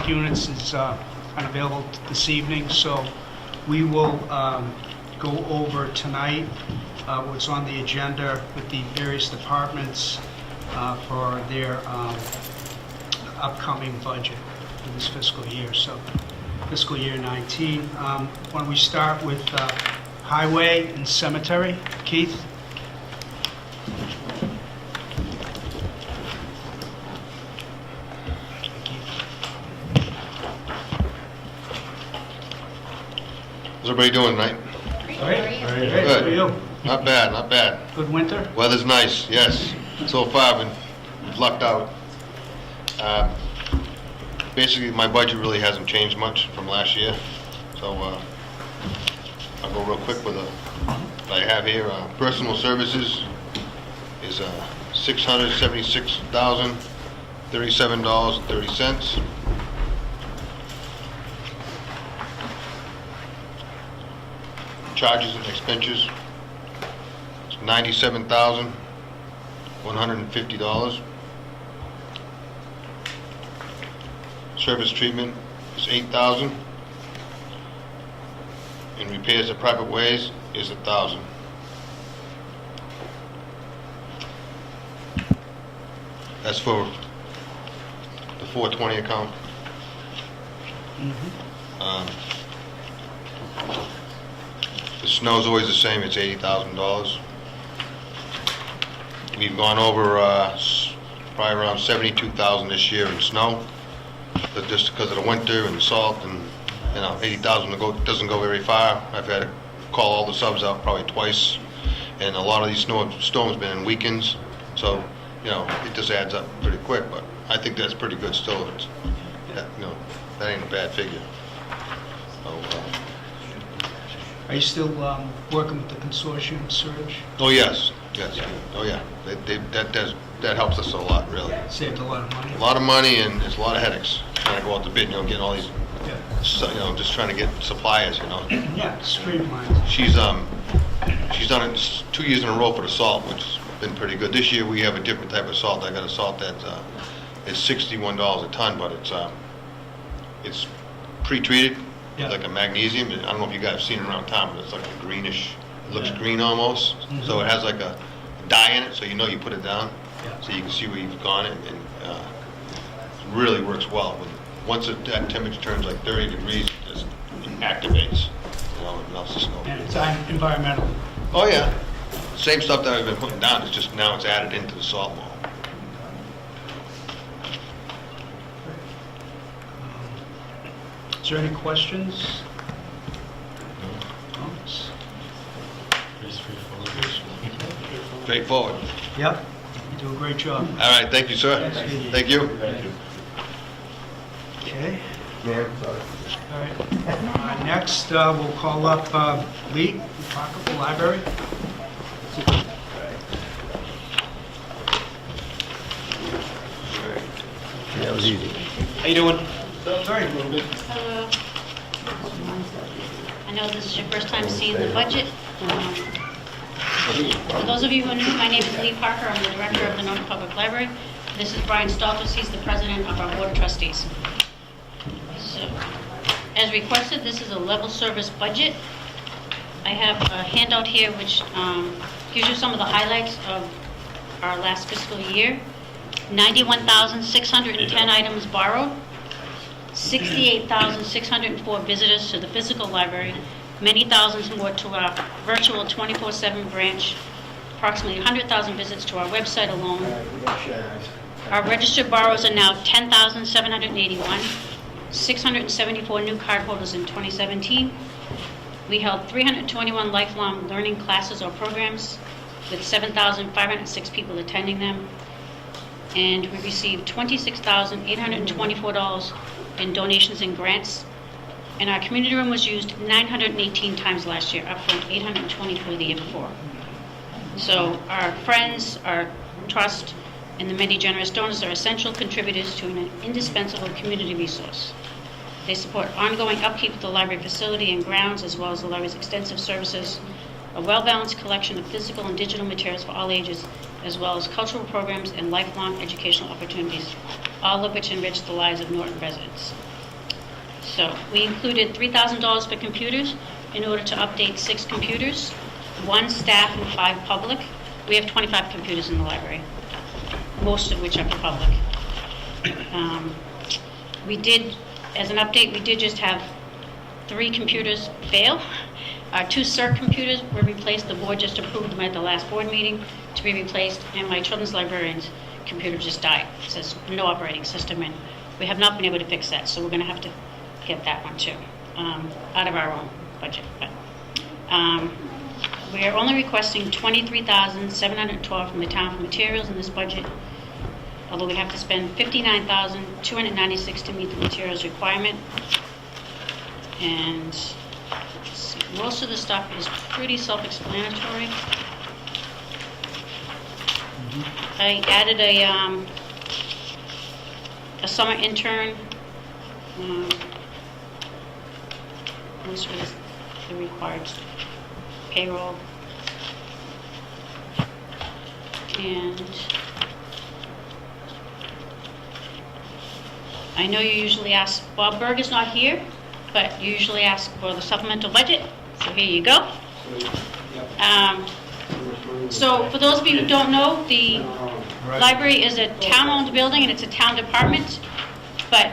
units is unavailable this evening, so we will go over tonight what's on the agenda with the various departments for their upcoming budget for this fiscal year, so fiscal year 19. Why don't we start with highway and cemetery? Keith? How's everybody doing tonight? Great. Good. How are you? Not bad, not bad. Good winter? Weather's nice, yes. So far, we've lucked out. Basically, my budget really hasn't changed much from last year. So I'll go real quick with what I have here. Personal services is $676,037.30. Charges and expenses, it's $97,150. Service treatment is $8,000. And repairs of private ways is $1,000. That's for the 420 account. The snow's always the same, it's $80,000. We've gone over probably around $72,000 this year in snow, but just because of the winter and the salt, and $80,000 doesn't go very far. I've had to call all the subs out probably twice, and a lot of these storms been in weekends, so it just adds up pretty quick. But I think that's pretty good still. That ain't a bad figure. So, Are you still working with the consortium, Surge? oh yes. Oh yeah. That helps us a lot, really. Saved a lot of money. A lot of money, and there's a lot of headaches trying to go out to bid. Getting all these, just trying to get suppliers. Yeah, streamlined. She's done it 2 years in a row for the salt, which has been pretty good. This year we have a different type of salt. I got a salt that is $61 a ton, but it's pre-treated. Yeah. Like a magnesium. I don't know if you guys have seen it around town, but it's like a greenish. It looks green almost. Mm-hmm. So it has like a dye in it, so you put it down, so you can see where you've gone, and it really works well. Once that temperature turns like 30 degrees, it just activates. It melts the snow. And it's environmental. Oh yeah, same stuff that I've been putting down. It's just now it's added into the salt wall. Is there any questions? No. Straightforward. Yep. You do a great job. All right, thank you, sir. Thank you. Okay. All right. Next, we'll call up Lee Parker from the library. That was easy. How you doing? Very good. Hello. I know this is your first time seeing the budget. For those of you who are new, my name is Lee Parker. I'm the director of the Norton Public Library. This is Brian Stoltz. He's the president of our board of trustees. So, as requested, this is a level service budget. I have a handout here which gives you some of the highlights of our last fiscal year. 91,610 items borrowed. 68,604 visitors to the physical library, many thousands more to our virtual 24/7 branch, approximately 100,000 visits to our website alone. Our registered borrowers are now 10,781, 674 new cardholders in 2017. We held 321 lifelong learning classes or programs with 7,506 people attending them. And we received $26,824 in donations and grants. And our community room was used 918 times last year, up from 824 the year before. So our friends, our trust, and the many generous donors are essential contributors to an indispensable community resource. They support ongoing upkeep of the library facility and grounds, as well as the library's extensive services, a well-balanced collection of physical and digital materials for all ages, as well as cultural programs and lifelong educational opportunities, all of which enrich the lives of Norton residents. So we included $3,000 for computers in order to update 6 computers, 1 staff and 5 public. We have 25 computers in the library, most of which are for public. We did, as an update, we did just have 3 computers fail. Our 2 CERT computers were replaced. The board just approved them at the last board meeting to be replaced, and my children's librarian's computer just died. It says no operating system, and we have not been able to fix that, so we're going to have to get that one too, out of our own budget. But we are only requesting $23,712 from the town for materials in this budget, although we have to spend $59,296 to meet the materials requirement. And let's see, most of the stuff is pretty self-explanatory. I added a summer intern. Most of it is the required payroll. And I know you usually ask, Bob Berg is not here, but you usually ask for the supplemental budget, so here you go. So for those of you who don't know, the library is a town-owned building and it's a town department, but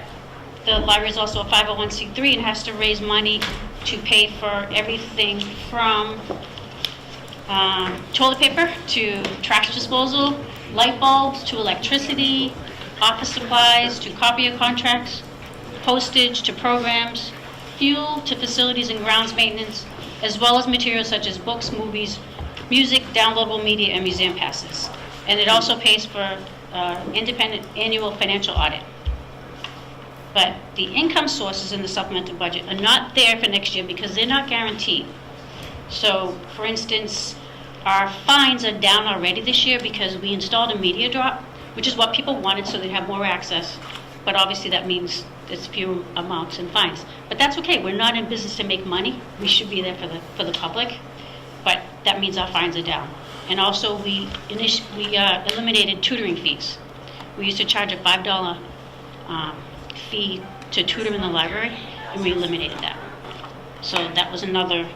the library is also a 501c3 and has to raise money to pay for everything from toilet paper to trash disposal, light bulbs to electricity, office supplies to copier contracts, postage to programs, fuel to facilities and grounds maintenance, as well as materials such as books, movies, music, downloadable media, and museum passes. And it also pays for independent annual financial audit. But the income sources in the supplemental budget are not there for next year because they're not guaranteed. So, for instance, our fines are down already this year because we installed a media drop, which is what people wanted so they'd have more access. But obviously that means there's few amounts in fines. But that's okay, we're not in business to make money. We should be there for the public. But that means our fines are down. And also we eliminated tutoring fees. We used to charge a $5 fee to tutor in the library, and we eliminated that. So that was another,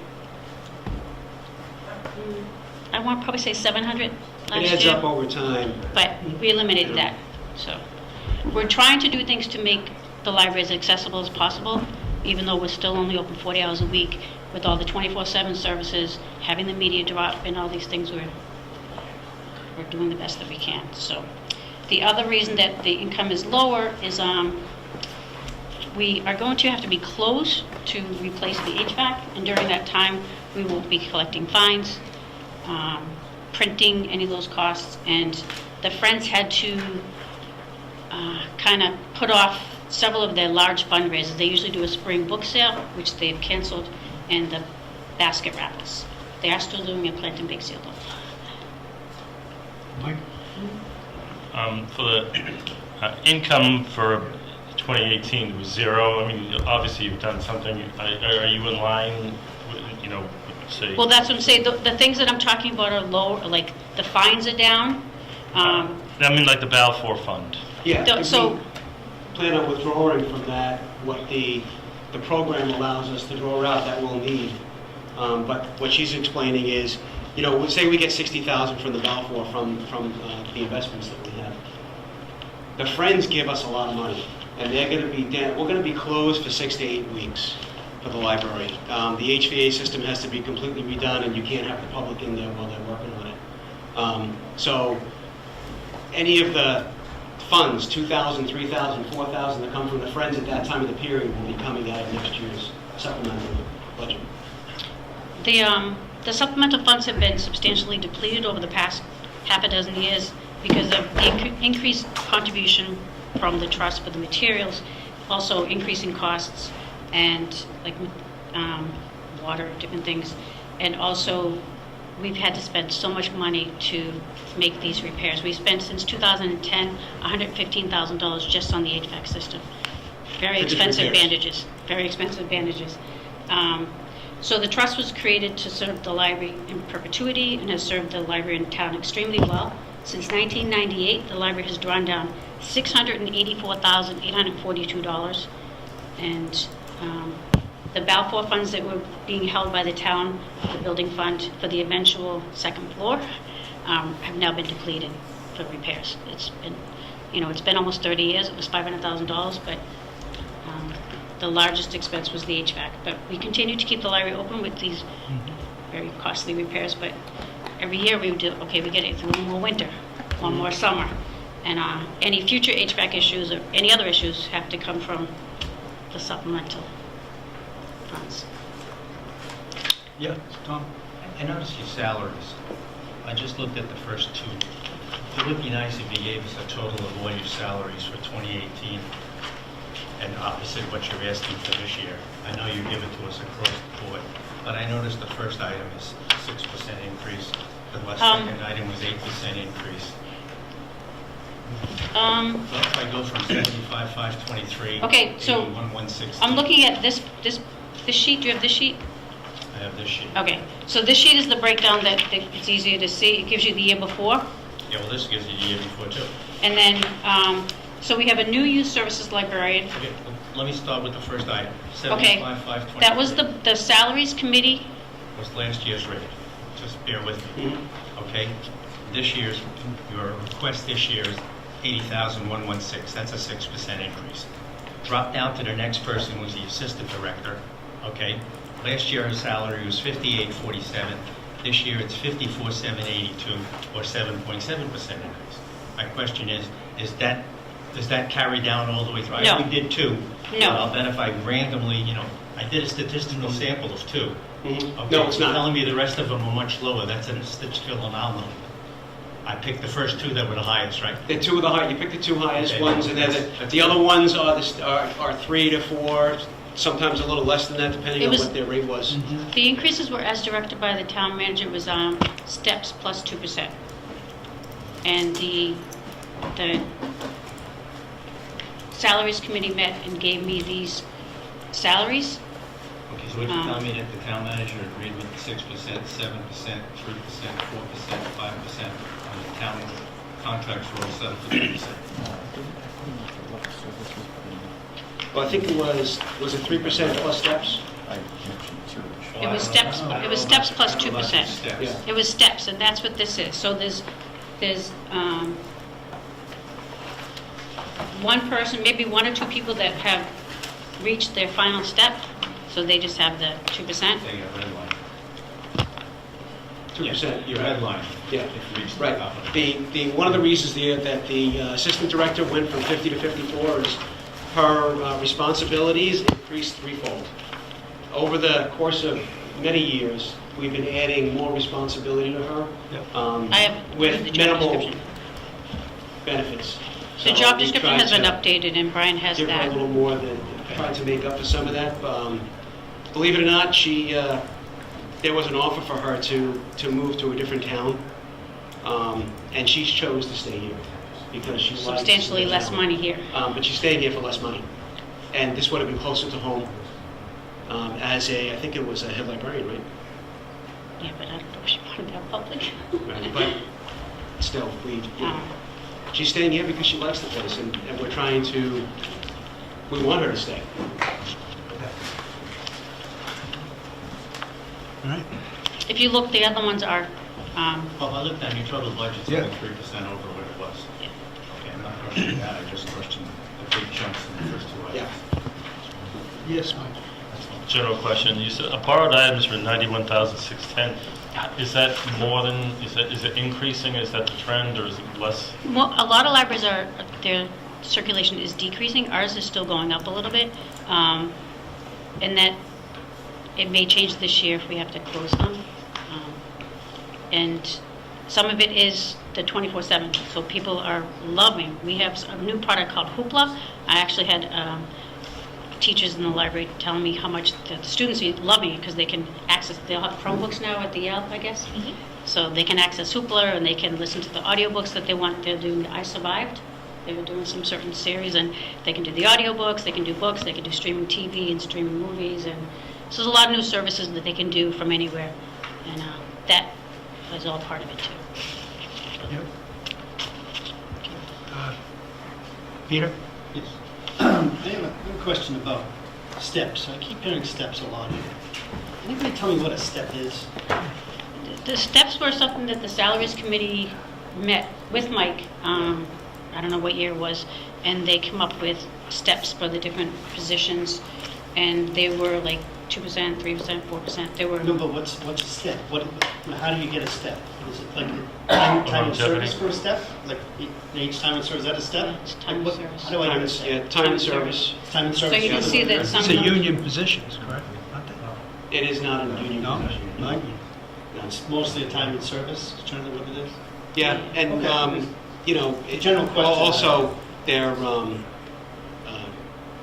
I want to probably say 700 last year. It adds up over time. But we eliminated that. So we're trying to do things to make the library as accessible as possible, even though we're still only open 40 hours a week with all the 24/7 services, having the media drop and all these things. We're doing the best that we can. So the other reason that the income is lower is we are going to have to be closed to replace the HVAC, and during that time we won't be collecting fines, printing any of those costs, and the Friends had to kind of put off several of their large fundraisers. They usually do a spring book sale, which they've canceled, and the basket raffles. They are still doing a plant and bake sale though. Mike? For the income for 2018 was zero. I mean, obviously you've done something. Are you in line with, say? Well, that's what I'm saying. The things that I'm talking about are low, like the fines are down. I mean, like the Balfour Fund. Yeah, if So- we plan on withdrawing from that, what the program allows us to draw out that we'll need. But what she's explaining is, say we get 60,000 from the Balfour from the investments that we have. The Friends give us a lot of money, and we're going to be closed for 6 to 8 weeks for the library. The HVA system has to be completely redone, and you can't have the public in there while they're working on it. So any of the funds, 2,000, 3,000, 4,000 that come from the Friends at that time of the period will be coming out of next year's supplemental budget. The supplemental funds have been substantially depleted over the past half a dozen years because of the increased contribution from the trust for the materials, also increasing costs and like water, different things. And also we've had to spend so much money to make these repairs. We spent since 2010 $115,000 just on the HVAC system. Very For just expensive repairs. bandages. Very expensive bandages. So the trust was created to serve the library in perpetuity and has served the library in town extremely well. Since 1998, the library has drawn down $684,842, and The Balfour funds that were being held by the town, the building fund for the eventual second floor, have now been depleted for repairs. It's been, it's been almost 30 years. It was $500,000, but the largest expense was the HVAC. But we continue to keep the library open with these very costly repairs, but every year we do, okay, we get it through one more winter, one more summer. And any future HVAC issues or any other issues have to come from the supplemental funds. Yeah, Tom? I noticed your salaries. I just looked at the first two. It would be nice if you gave us a total of all your salaries for 2018 and opposite what you're asking for this year. I know you give it to us across the board, but I noticed the first item is 6% increase. The second item was 8% increase. So if I go from 75,523 Okay, so 81,160. I'm looking at this sheet. Do you have this sheet? I have this sheet. Okay, so this sheet is the breakdown that it's easier to see. It gives you the year before. Yeah, well, this gives you the year before too. And then, so we have a new youth services librarian. Okay, well, let me start with the first item. Okay, 75,523. that was the salaries committee. Was last year's rate. Just bear with me. Okay? This year's, your request this year is 80,116. That's a 6% increase. Drop down to the next person, who's the assistant director. Okay? Last year her salary was 58,47. This year it's 54,782, or 7.7% increase. My question is does that carry down all the way through? No. I only did two. No. But I'll bet if I randomly, I did a statistical sample of two. Okay, No, it's you're not. telling me the rest of them are much lower. That's a statistical anomaly. I picked the first two that were the highest, right? The two of the high, you pick the two highest Okay. ones, and then That's- the other ones are 3 to 4, sometimes a little less than that, depending It on was- what their rate was. The increases were as directed by the town manager. It was steps plus 2%. And the salaries committee met and gave me these salaries. Okay, so what you're telling me that the town manager agreed with the 6%, 7%, 3%, 4%, 5%, and the town contracts were all set up for 3%. Well, I think it was it 3% plus steps? It was steps. It was steps plus 2%. Steps. Yeah. It was steps, and that's what this is. So there's one person, maybe one or two people that have reached their final step, so they just have the 2%. They got red line. 2%. Your red line. Yeah, If you reach the right. top of it. The one of the reasons that the assistant director went from 50 to 54 is her responsibilities increased threefold. Over the course of many years, we've been adding more responsibility to her. I have With the job minimal description. benefits. The So job we description tried has been to updated, and Brian has give her a that. little more than, tried to make up for some of that. Believe it or not, there was an offer for her to move to a different town, and she chose to stay here because she likes Substantially the less town. money here. But she's staying here for less money, and this would have been closer to home. I think it was a head librarian, right? Yeah, but I don't know if she wanted that public. Right. But still, she's staying here because she likes the place, and we want her to stay. All right. If you look, the other ones are, Well, I looked at your total budget's Yeah. only 3% over what it was. Yeah. Okay, I'm not questioning that, I just questioned the big chunks in the first two items. Yeah. Yes, Mike? General question, you said borrowed items were 91,610. Is that more than, is it increasing, is that the trend, or is it less? well, a lot of libraries their circulation is decreasing. Ours is still going up a little bit. And that it may change this year if we have to close them. And some of it is the 24/7, so people are loving. We have a new product called Hoopla. I actually had teachers in the library telling me how much the students are loving it because they can access, they'll have Chromebooks now at the Yale, I guess. So they can access Hoopla and they can listen to the audiobooks that they want. They're doing I Survived. They were doing some certain series, and they can do the audiobooks, they can do books, they can do streaming TV and streaming movies, and so there's a lot of new services that they can do from anywhere, and that is all part of it too. Yep. Peter? Yes. I have a question about Steps, I keep hearing steps a lot here. Anybody tell me what a step is? The steps were something that the salaries committee met with Mike, I don't know what year it was, and they come up with steps for the different positions, and they were like 2%, 3%, 4%. They were, No, but what's a step? How do you get a step? Is it like time in service for a step? Like each time in service, is that a step? It's time in What- service. How do I Time get a and- step? yeah, time and service. Time in so service. you can see that some It's of a them, union positions, correct? Aren't they? It is not a union No? position. No? No, It's mostly a time in service, is generally what it is. Yeah, and, Okay. you know, General question. also, they're,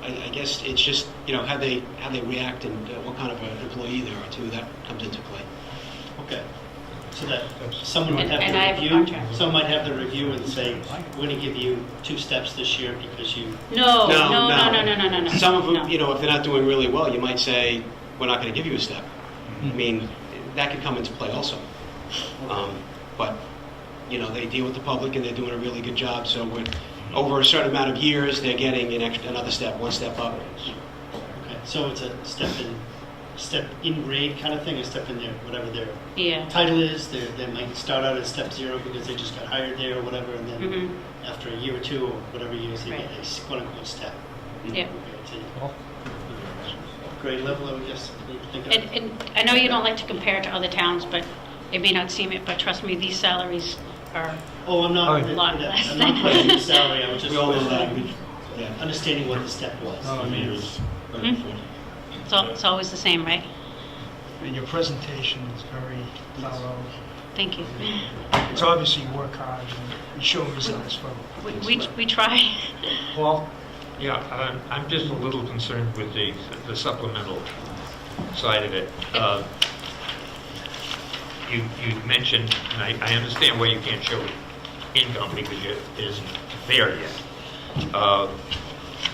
I guess it's just, you know, how they react and what kind of an employee they are too, that comes into play. Okay. So that someone might have And I have the a review, contract. someone might have the review and say, we're going to give you 2 steps this year because you, no, no. Some of No. them, you know, if they're not doing really well, you might say, we're not going to give you a step. I mean, that could come into play also. But, you know, they deal with the public and they're doing a really good job, so over a certain amount of years, they're getting another step, one step up. okay, so it's a step in grade kind of thing, a step in their, whatever their Yeah. title is. They might start out at step 0 because they just got hired there or whatever, and then Mhm. after a year or 2 or whatever years, they get Right. a quote-unquote step. Yeah. Okay, it's a grade level, I would guess. you think of. And I know you don't like to compare it to other towns, but it may not seem it, but trust me, these salaries are, Oh, I'm not, Oh, I'm a lot less not than- questioning the salary, I was just We all know that. Yeah. understanding what the step was. Oh, I mean, it's- it's always the same, right? And your presentation is very thorough. Thank you. It's obviously you work hard and you show results from it. We try. Paul? Yeah, I'm just a little concerned with the supplemental side of it. You mentioned, and I understand why you can't show income because it isn't there yet.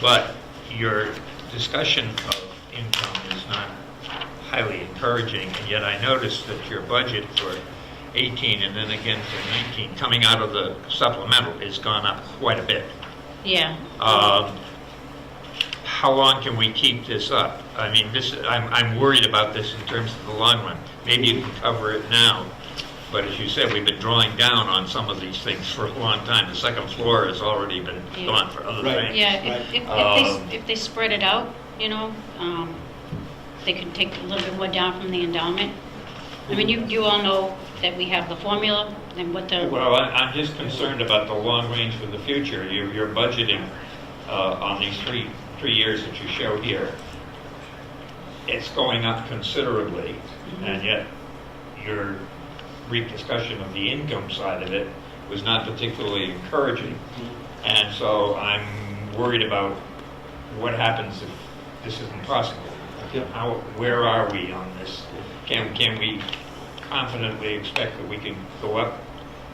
But your discussion of income is not highly encouraging, and yet I noticed that your budget for 18 and then again for 19, coming out of the supplemental, has gone up quite a bit. Yeah. How long can we keep this up? I mean, I'm worried about this in terms of the long run. Maybe you can cover it now, but as you said, we've been drawing down on some of these things for a long time. The second floor has already been Yeah. gone for other Right. things. Yeah, if they spread it out, you know, they could take a little bit more down from the endowment. I mean, you all know that we have the formula and what the, Well, I'm just concerned about the long range for the future. You're budgeting on these three years that you show here. It's going up considerably, and yet your brief discussion of the income side of it was not particularly encouraging. And so I'm worried about what happens if this isn't possible. Where are we on this? Can we confidently expect that we can go up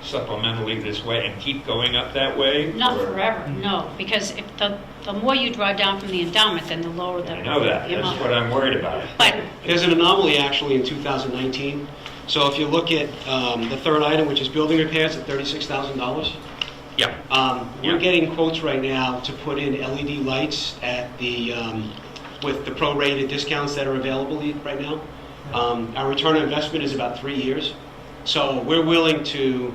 supplementally this way and keep going up that way? not Or- forever, no, because if the more you draw down from the endowment, then the lower the I know that, the that's amount. what I'm worried about. But, There's an anomaly actually in 2019. So if you look at the third item, which is building repairs at $36,000, Yeah, we're Yeah. getting quotes right now to put in LED lights at the, with the prorated discounts that are available right now. Our return on investment is about 3 years. So we're willing to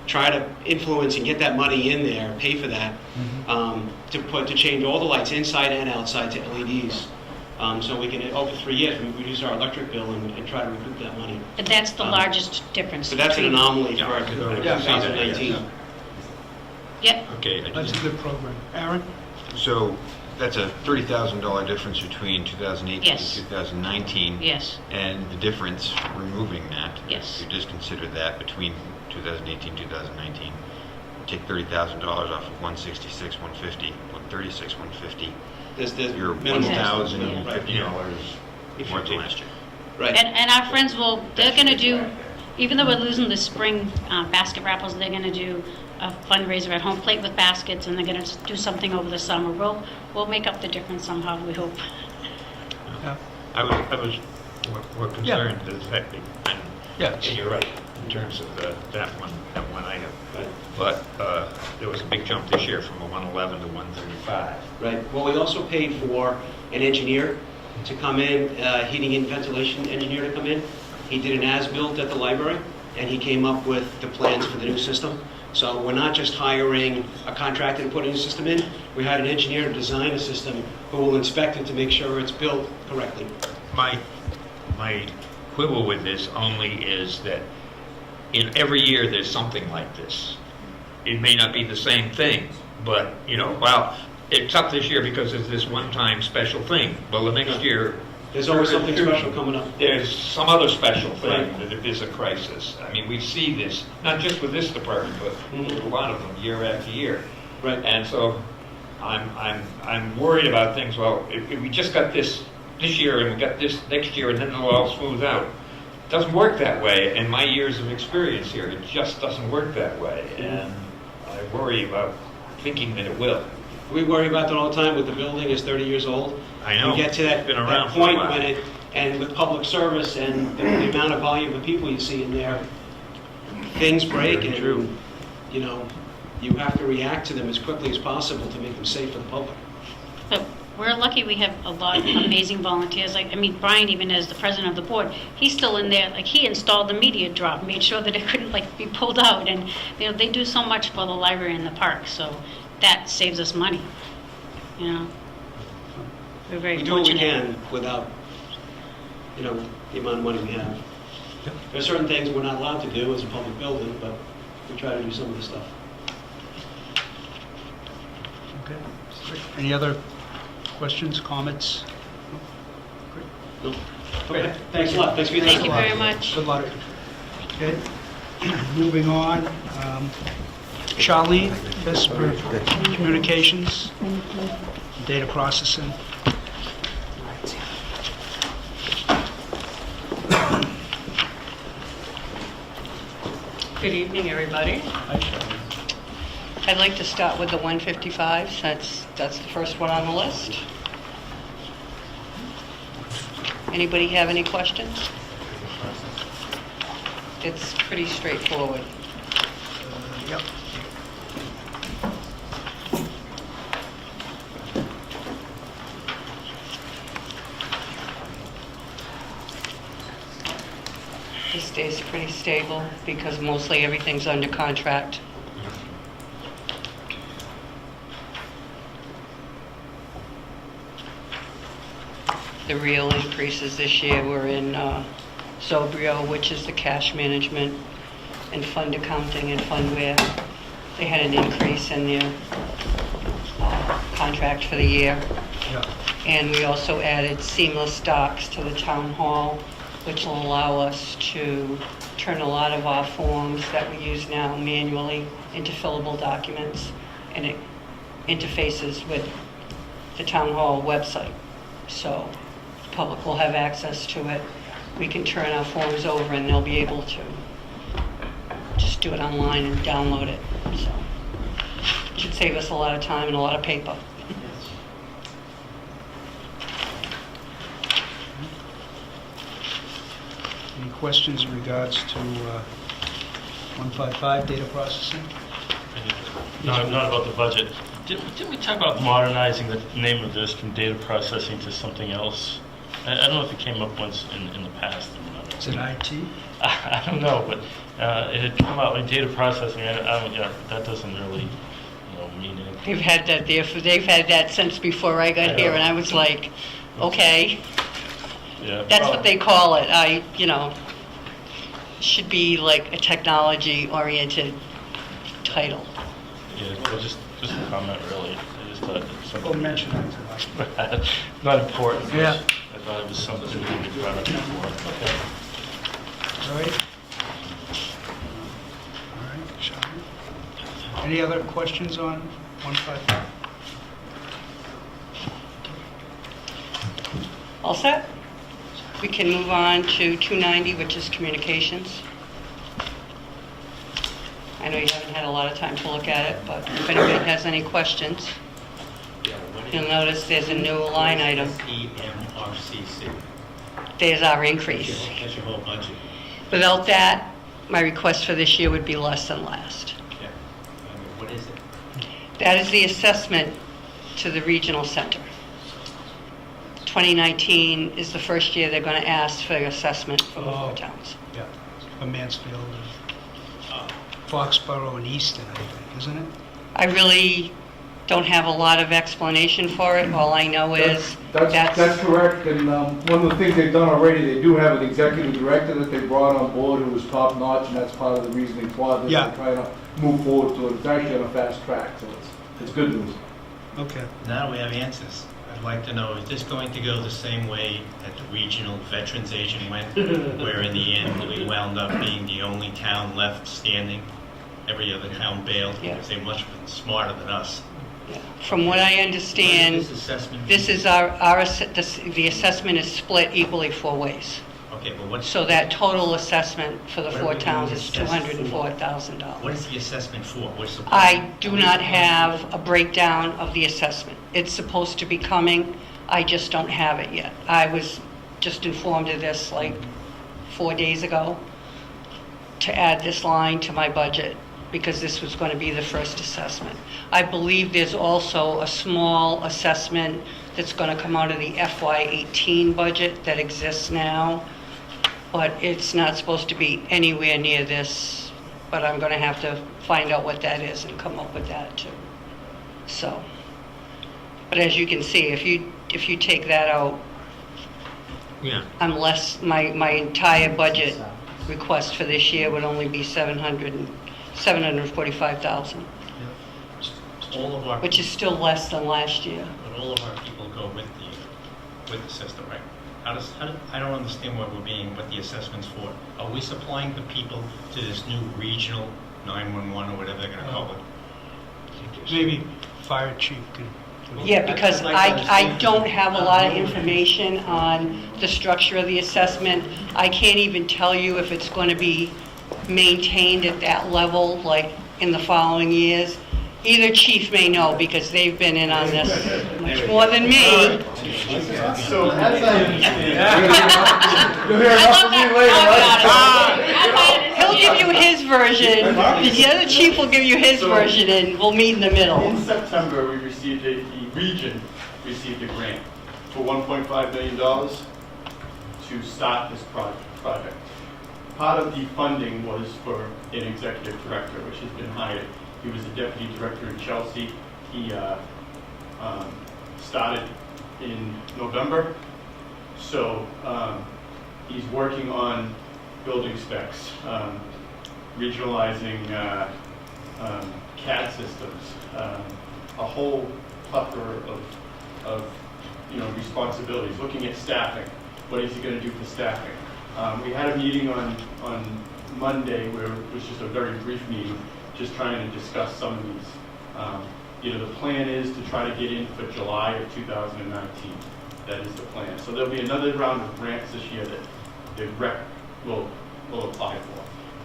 try to influence and get that money in there, pay for that, to change all the lights inside and outside to LEDs. So we can, over 3 years, we reduce our electric bill and try to recoup that money. but that's the largest difference. So that's an between- anomaly for Yeah. 2019. Yep, okay. That's a good program. Aaron? So that's a $30,000 difference between 2018 Yes. and 2019. yes, And the difference, removing that. Yes. If you just consider that between 2018 and 2019, take $30,000 off of 166, 150, 136, 150. There's the You're minimum. $1,050 more than last year. Right. and our friends they're gonna do, even though we're losing the spring basket raffles, they're gonna do a fundraiser at Home Plate with baskets, and they're gonna do something over the summer. We'll make up the difference somehow, we hope. Yeah. I was more concerned that exactly, and Yes. you're right, in terms of that one item. But there was a big jump this year from a 111 to 135. Right. Well, we also paid for an engineer to come in, heating and ventilation engineer to come in. He did an as-built at the library, and he came up with the plans for the new system. So we're not just hiring a contractor to put a new system in, we hired an engineer to design a system who will inspect it to make sure it's built correctly. My quibble with this only is that in every year there's something like this. It may not be the same thing, but, well, it's up this year because it's this one-time special thing. Well, the next year... There's always something special coming up. There's some other special thing Right. that if there's a crisis. I mean, we see this, not just with this department, but with a lot of them, year after year. Right. And so I'm worried about things, well, if we just got this year and we got this next year and then it'll all smooth out. It doesn't work that way. In my years of experience here, it just doesn't work that way. And I worry about thinking that it will. We worry about that all the time with the building is 30 years old. I know. We get to that, It's been around that for a point while. when it, and with public service and the amount of volume of people you see in there, things break Very and, true. you have to react to them as quickly as possible to make them safe for the public. But we're lucky we have a lot of amazing volunteers. Like, I mean, Brian, even as the president of the board, he's still in there. Like, he installed the media drop, made sure that it couldn't, like, be pulled out. And, they do so much for the library and the park, so that saves us money, We're very We do what we fortunate. can without, the amount of money we have. There are certain things we're not allowed to do as a public building, but we try to do some of the stuff. Okay. Great. Any other questions, comments? No? Okay, thanks a lot. Thanks for your time. Thank you very much. Good luck. Okay, moving on. Charlene, Vesper Communications, data processing. Good evening, everybody. Hi, Charlene. I'd like to start with the 155, since that's the first one on the list. Anybody have any questions? It's pretty straightforward. Yep. This stays pretty stable because mostly everything's under contract. The real increases this year were in Zobrio, which is the cash management, and fund accounting and fundware. They had an increase in their contract for the year. Yeah. And we also added seamless docs to the town hall, which will allow us to turn a lot of our forms that we use now manually into fillable documents, and it interfaces with the town hall website. So the public will have access to it. We can turn our forms over and they'll be able to just do it online and download it. So it should save us a lot of time and a lot of paper. Any questions in regards to 155 data processing? No, not about the budget. Didn't we talk about modernizing the name of this from data processing to something else? I don't know if it came up once in the past. Is it IT? I don't know, but it had come out like data processing. That doesn't really, mean anything. They've had that there they've had that since before I got here, and I was like, okay, Yeah. that's what they call it. Should be like a technology-oriented title. Yeah, well, just a comment, really. I just thought it's something. We'll mention that tonight. Not important. but Yeah. I thought it was something we could run up before. Okay. All right. All right, Charlene. Any other questions on 155? All set? We can move on to 290, which is communications. I know you haven't had a lot of time to look at it, but if anybody has any questions, you'll notice there's a new line item. EMRCC. There's our increase. That's your whole budget. Without that, my request for this year would be less than last. Yeah. I mean, what is it? That is the assessment to the regional center. 2019 is the first year they're going to ask for assessment from the Oh. four towns. Yeah, for Mansfield, Foxborough, and Easton, I think, isn't it? I really don't have a lot of explanation for it. All I know is That's correct, and one of the things they've done already, they do have an executive director that they brought on board who was top-notch, and that's part of the reasoning for this. Yeah. They're trying to move forward to it. It's actually on a fast track, so it's good news. Okay. Now we have answers. I'd like to know, is this going to go the same way that the regional veterans agent went, where in the end we wound up being the only town left standing? Every other town bailed Yeah. because they're much smarter than us. Yeah. From what I understand, What is this assessment? this is the assessment is split equally 4 ways. Okay, but what's, So that total assessment for the What are 4 we being towns is assessed for? what $204,000. is the assessment for? What's the I do not have a breakdown of the assessment. It's supposed to be coming, I just don't have it yet. I was just informed of this like 4 days ago to add this line to my budget because this was going to be the first assessment. I believe there's also a small assessment that's going to come out of the FY18 budget that exists now, but it's not supposed to be anywhere near this, but I'm going to have to find out what that is and come up with that too. So, but as you can see, if you take that out, Yeah. I'm less, my entire budget request for this year would only be $745,000, All of our, which is still less than last year. but all of our people go with the system, right? I don't understand what the assessment's for. Are we supplying the people to this new regional 911 or whatever they're gonna call it? Maybe fire chief can. Yeah, because I don't have a lot of information on the structure of the assessment. I can't even tell you if it's going to be maintained at that level, like in the following years. Either chief may know, because they've been in on this much more than me. So as I understand, you'll hear I enough love from me that. later, right? He'll give you his version, the other chief will give you his version, and we'll meet in the middle. In September, the region received a grant for $1.5 million to start this project. Part of the funding was for an executive director, which has been hired. He was a deputy director in Chelsea. He started in November. So he's working on building specs, regionalizing CAD systems, a whole plethora of responsibilities, looking at staffing. What is he going to do for staffing? We had a meeting on Monday where it was just a very brief meeting, just trying to discuss some of these. The plan is to try to get in for July of 2019. That is the plan. So there'll be another round of grants this year that the rec will apply for.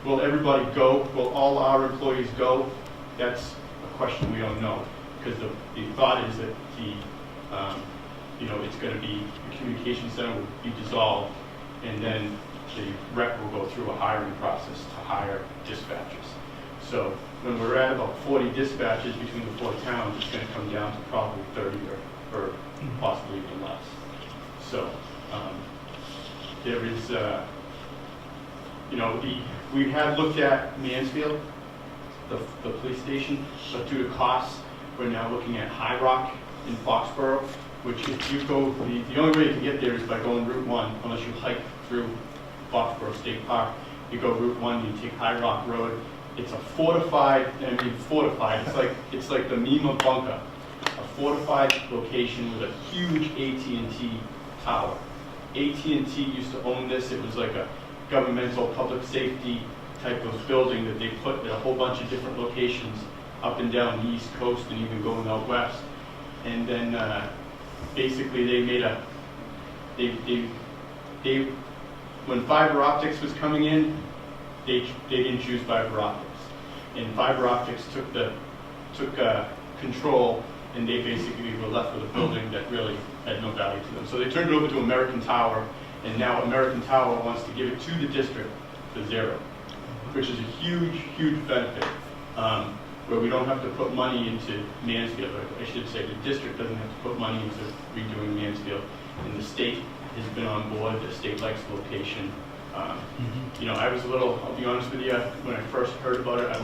Will everybody go? Will all our employees go? That's a question we don't know, because the thought is that it's going to be, the communication center will be dissolved, and then the rec will go through a hiring process to hire dispatchers. So when we're at about 40 dispatchers between the 4 towns, it's going to come down to probably 30 or possibly even less. So there is, we had looked at Mansfield, the police station, but due to costs, we're now looking at High Rock in Foxborough, which if you go, the only way you can get there is by going Route 1, unless you hike through Foxborough State Park. You go Route 1, you take High Rock Road. It's a fortified, it's like the Mima bunker, a fortified location with a huge AT&T tower. AT&T used to own this. It was like a governmental public safety type of building that they put at a whole bunch of different locations up and down the East Coast and even going out west. And then basically they made when fiber optics was coming in, they didn't choose fiber optics. And fiber optics took control, and they basically were left with a building that really had no value to them. So they turned it over to American Tower, and now American Tower wants to give it to the district for zero, which is a huge, huge benefit, where we don't have to put money into Mansfield. I should say the district doesn't have to put money into redoing Mansfield. and the state has been on board, the state likes the location. You know, I was a little, I'll be honest with you, when I first heard about it, I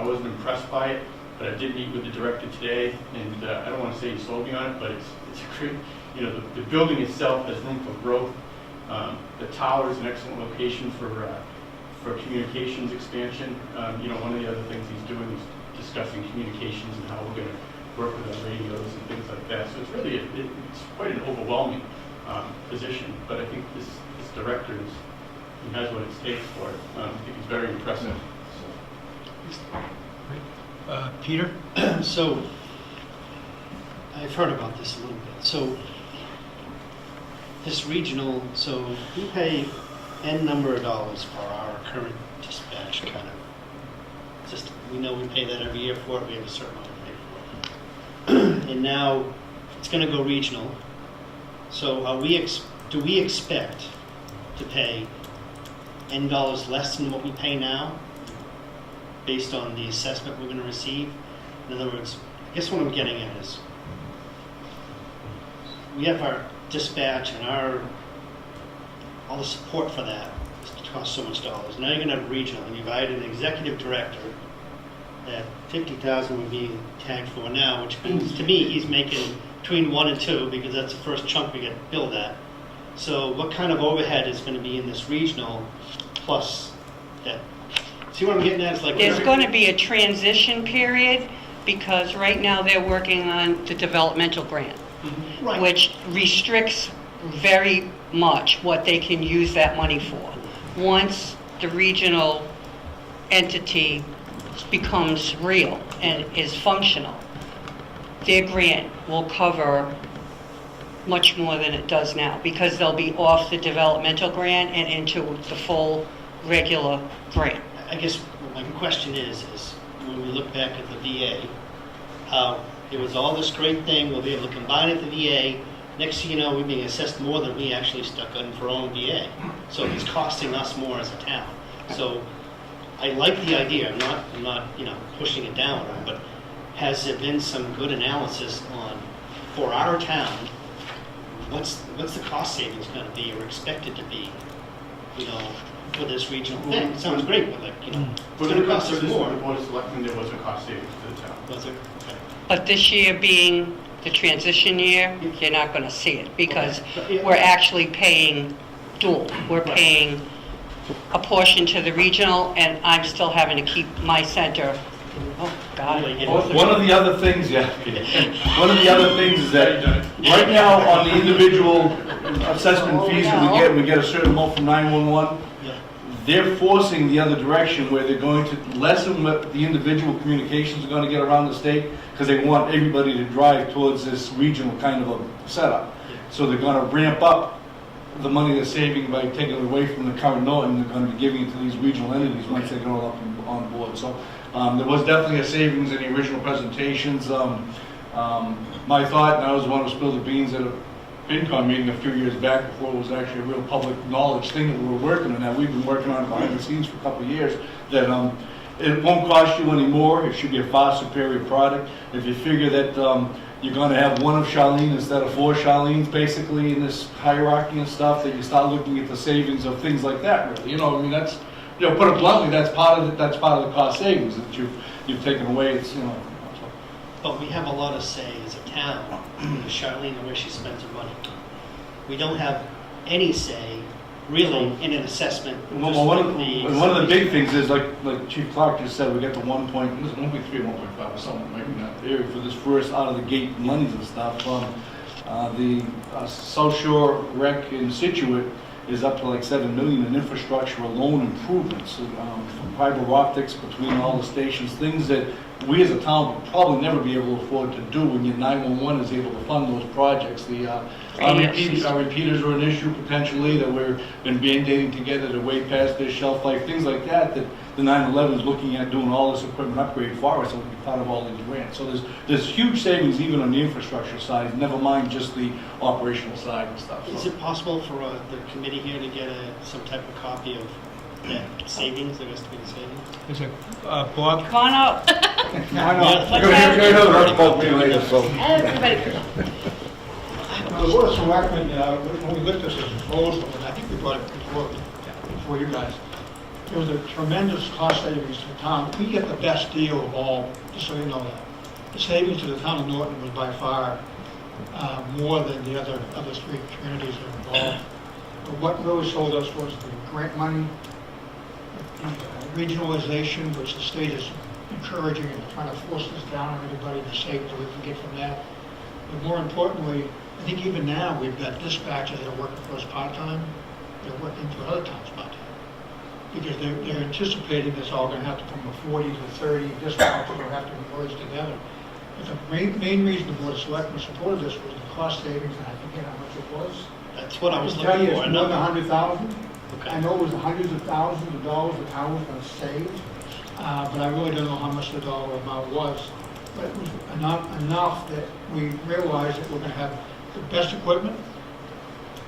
wasn't impressed by it, but I did meet with the director today, and I don't want to say he sold me on it, but it's a great, you know, the building itself has room for growth. The tower is an excellent location for communications expansion. You know, one of the other things he's doing is discussing communications and how we're going to work with our radios and things like that. So it's really, it's quite an overwhelming position, but I think this director he has what it takes for it. I think he's very impressive. Peter? So, I've heard about this a little bit. So, this regional, so we pay N number of dollars for our current dispatch kind of system. We know we pay that every year for it, we have a certain amount to pay for it. And now, it's gonna go regional. So do we expect to pay N dollars less than what we pay now, based on the assessment we're going to receive? In other words, I guess what I'm getting at is, we have our dispatch and all the support for that. It costs so much dollars. Now you're going to have regional, and you've hired an executive director that 50,000 would be tagged for now, which means to me he's making between 1 and 2, because that's the first chunk we get billed at. So what kind of overhead is going to be in this regional plus that? See what I'm getting at? It's like There's going to be a transition period, because right now they're working on the developmental grant, Right. which restricts very much what they can use that money for. Once the regional entity becomes real and is functional, their grant will cover much more than it does now, because they'll be off the developmental grant and into the full regular grant. I guess my question is when we look back at the VA, how it was all this great thing, we'll be able to combine it with the VA. Next thing you know, we're being assessed more than we actually stuck on for our own VA. So it's costing us more as a town. So I like the idea. I'm not pushing it down, but has there been some good analysis on, for our town, what's the cost savings going to be or expected to be, for this regional thing? It sounds great, but it's going to cost us more. The Board of Selectmen, there was a cost savings to the town. Was it? Okay. But this year being the transition year, you're not going to see it, because Okay. we're actually paying dual. We're paying a portion to the regional, and I'm still having to keep my center. Oh, God. One of the other things, one of the other things is that right now on the individual assessment fees that we get a certain amount from 911. Yeah. They're forcing the other direction, where they're going to lessen what the individual communications are going to get around the state, because they want everybody to drive towards this regional kind of a setup. So they're going to ramp up the money they're saving by taking it away from the current Norton. They're going to be giving it to these regional entities once they get all up on board. So there was definitely a savings in the original presentations. My thought, and I was the one who spilled the beans at a FinCom meeting a few years back, before it was actually a real public knowledge thing that we were working on, that we've been working on behind the scenes for a couple of years, that it won't cost you any more. It should be a far superior product. If you figure that you're going to have one of Charlene instead of 4 Charlenes, basically, in this hierarchy and stuff, that you start looking at the savings of things like that, really. I mean, that's, put it bluntly, that's part of the cost savings that you've taken away. It's, But we have a lot of say as a town, Charlene, and where she spends her money. We don't have any say, really, in an assessment. Well, one of the big things is, like Chief Clark just said, we got the 1.3, 1.5 or something, maybe not there, for this first out of the gate monies and stuff. The South Shore Rec in Situate is up to like 7 million in infrastructure alone improvements, fiber optics between all the stations, things that we as a town would probably never be able to afford to do when your 911 is able to fund those projects. Our repeaters are an issue potentially, that we've been band-aiding together to way past their shelf life, things like that the 911 is looking at doing all this equipment upgrade for us, so we can be part of all these grants. So there's huge savings even on the infrastructure side, never mind just the operational side and stuff. Is it possible for the committee here to get some type of copy of that savings, there has to be the savings? Is it, Bob? Come on up. Why not? What's that? Everybody. the Board of Selectmen, when we looked at this proposal, and I think we brought it before you guys, there was a tremendous cost savings to the town. We get the best deal of all, just so you know that. The savings to the town of Norton was by far more than the other three communities that are involved. But what really sold us was the grant money, the regionalization, which the state is encouraging and trying to force this down on everybody to save so we can get from that. But more importantly, I think even now we've got dispatchers that are working for us part-time, they're working for other towns part-time. Because they're anticipating it's all going to have to from a 40 to 30 dispatchers will have to be merged together. But the main reason the Board of Selectmen supported this was the cost savings, and I forget how much it was. That's what I was can tell looking you, for. it's more than 100,000. Okay. I know it was hundreds of thousands of dollars the town was going to save, but I really don't know how much the dollar amount was. But it was enough that we realized that we're going to have the best equipment,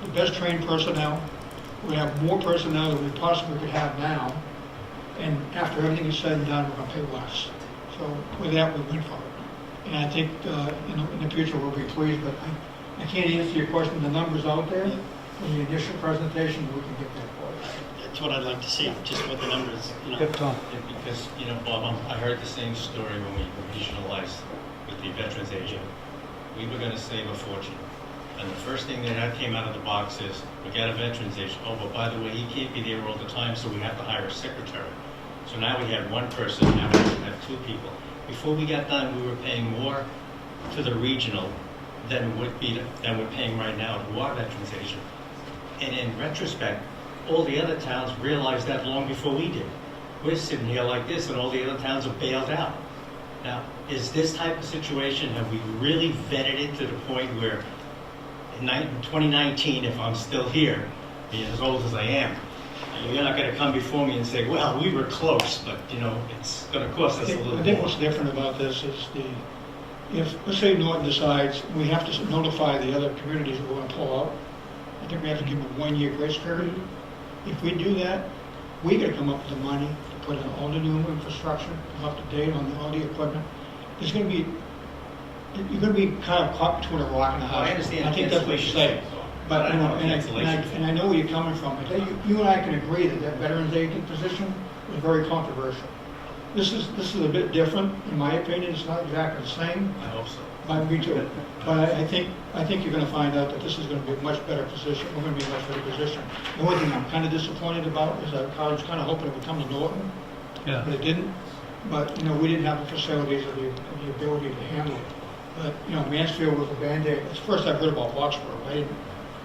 the best trained personnel. We're going to have more personnel than we possibly could have now. And after everything is said and done, we're going to pay less. So with that, we went for it. And I think in the future we'll be pleased, but I can't answer your question. The numbers out there from the initial presentation, we can get that for you. That's what I'd like to see, just what the numbers, Tom. Because, Bob, I heard the same story when we regionalized with the veterans agent. We were gonna save a fortune. And the first thing that came out of the box is, we got a veterans agent. Oh, but by the way, he can't be there all the time, so we have to hire a secretary. So now we have one person, now we have two people. Before we got done, we were paying more to the regional than we're paying right now to our veterans agent. And in retrospect, all the other towns realized that long before we did. We're sitting here like this, and all the other towns are bailed out. Now, is this type of situation, have we really vetted it to the point where in 2019, if I'm still here, being as old as I am, you're not going to come before me and say, well, we were close, but, it's going to cost us a little I think what's more. different about this is if, let's say Norton decides we have to notify the other communities that we're going to pull out, I think we have to give them a 1-year grace period. If we do that, we got to come up with the money to put in all the new infrastructure, come up to date on all the equipment. There's going to be, you're going to be kind of caught between a rock and a hard I place. understand I think that's what you're saying. But, I know and cancellation. I know where you're coming from. But you and I can agree that veterans agent position was very controversial. This is a bit different, in my opinion. It's not exactly the same. I hope so. Me too. But I think you're going to find out that this is going to be a much better position. We're going to be in a much better position. The only thing I'm kind of disappointed about is that I was kind of hoping it would come to Norton, but it didn't. But we didn't have the facilities or the ability to handle it. But Mansfield was a Band-Aid. It's the first I've heard about Foxborough.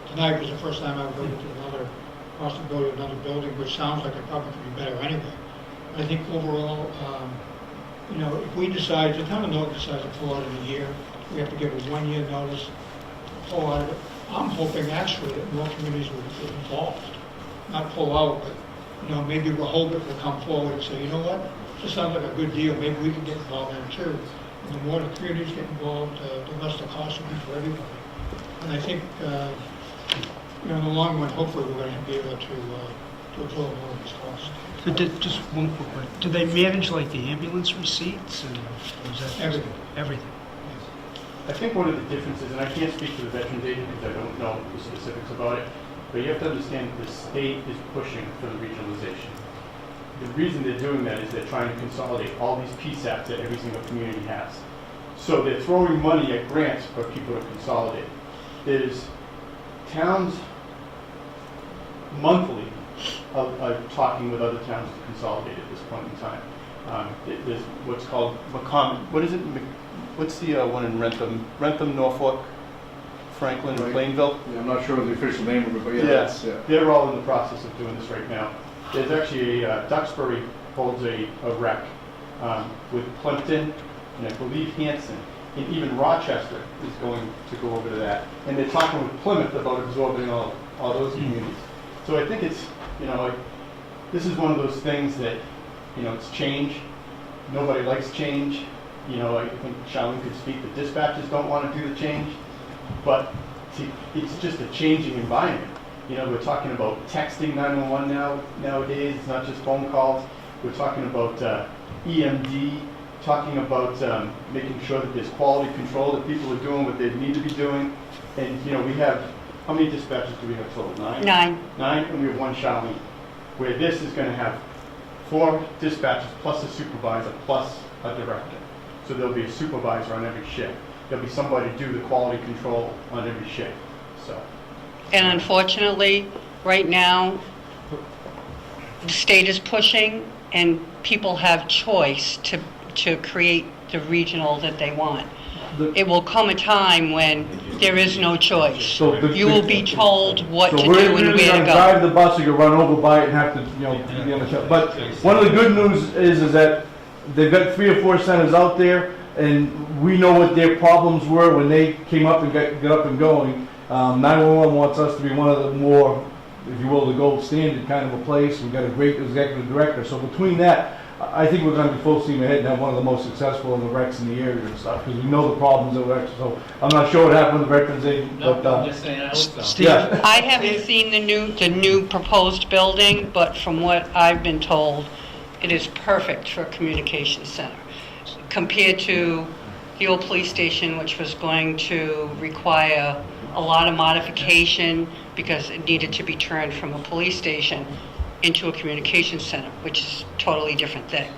Tonight was the first time I've heard of another possibility of another building, which sounds like it probably could be better anyway. I think overall, if we decide, the town of Norton decides to pull out in a year, we have to give a 1-year notice to pull out of it. I'm hoping actually that more communities will get involved, not pull out, but maybe Rehoboth will come forward and say, you know what, this sounds like a good deal, maybe we can get involved in it too. And the more the communities get involved, the less the cost will be for everybody. And I think, in the long run, hopefully we're going to be able to absorb more of these costs. So just one quick question. Do they manage like the ambulance receipts and is that Everything. Everything. I think one of the differences, and I can't speak to the veterans agent because I don't know the specifics about it, but you have to understand that the state is pushing for the regionalization. The reason they're doing that is they're trying to consolidate all these PSAPs that every single community has. So they're throwing money at grants for people to consolidate. There's towns monthly are talking with other towns to consolidate at this point in time. There's what's called McCommon. What is it? What's the one in Rentham, Norfolk, Franklin, and Plainville? Yeah, I'm not sure of the official name of it, but Yes, they're all in the process of doing this right now. There's actually Duxbury holds a rec with Plimpton and I believe Hanson, and even Rochester is going to go over to that. And they're talking with Plymouth about absorbing all those communities. So I think it's, this is one of those things that, it's change. Nobody likes change. I think Charlene could speak. The dispatchers don't want to do the change, but it's just a changing environment. We're talking about texting 911 nowadays. It's not just phone calls. We're talking about EMD, talking about making sure that there's quality control, that people are doing what they need to be doing. And, you know, we have, how many dispatchers do we have total? 9? 9. 9, and we have 1 Charlene. Where this is gonna have 4 dispatchers plus a supervisor plus a director. So there'll be a supervisor on every shift. There'll be somebody to do the quality control on every shift, so. And unfortunately, right now, the state is pushing, and people have choice to create the regional that they want. It will come a time when there is no choice. So You will be told what to So do we're and either where gonna to drive go. the bus or get run over by it and have to, you know, be on the show. But one of the good news is that they've got 3 or 4 centers out there, and we know what their problems were when they came up and got up and going. 911 wants us to be one of the more, if you will, the gold standard kind of a place. We've got a great executive director. So between that, I think we're going to be full steam ahead and have one of the most successful in the Rex in the area and stuff, because we know the problems of Rex. So I'm not sure what happened with the Veterans Aid, but I'm just saying, I hope so. Steve? yeah. I haven't seen the new proposed building, but from what I've been told, it is perfect for a communication center. Compared to the old police station, which was going to require a lot of modification because it needed to be turned from a police station into a communication center, which is a totally different thing.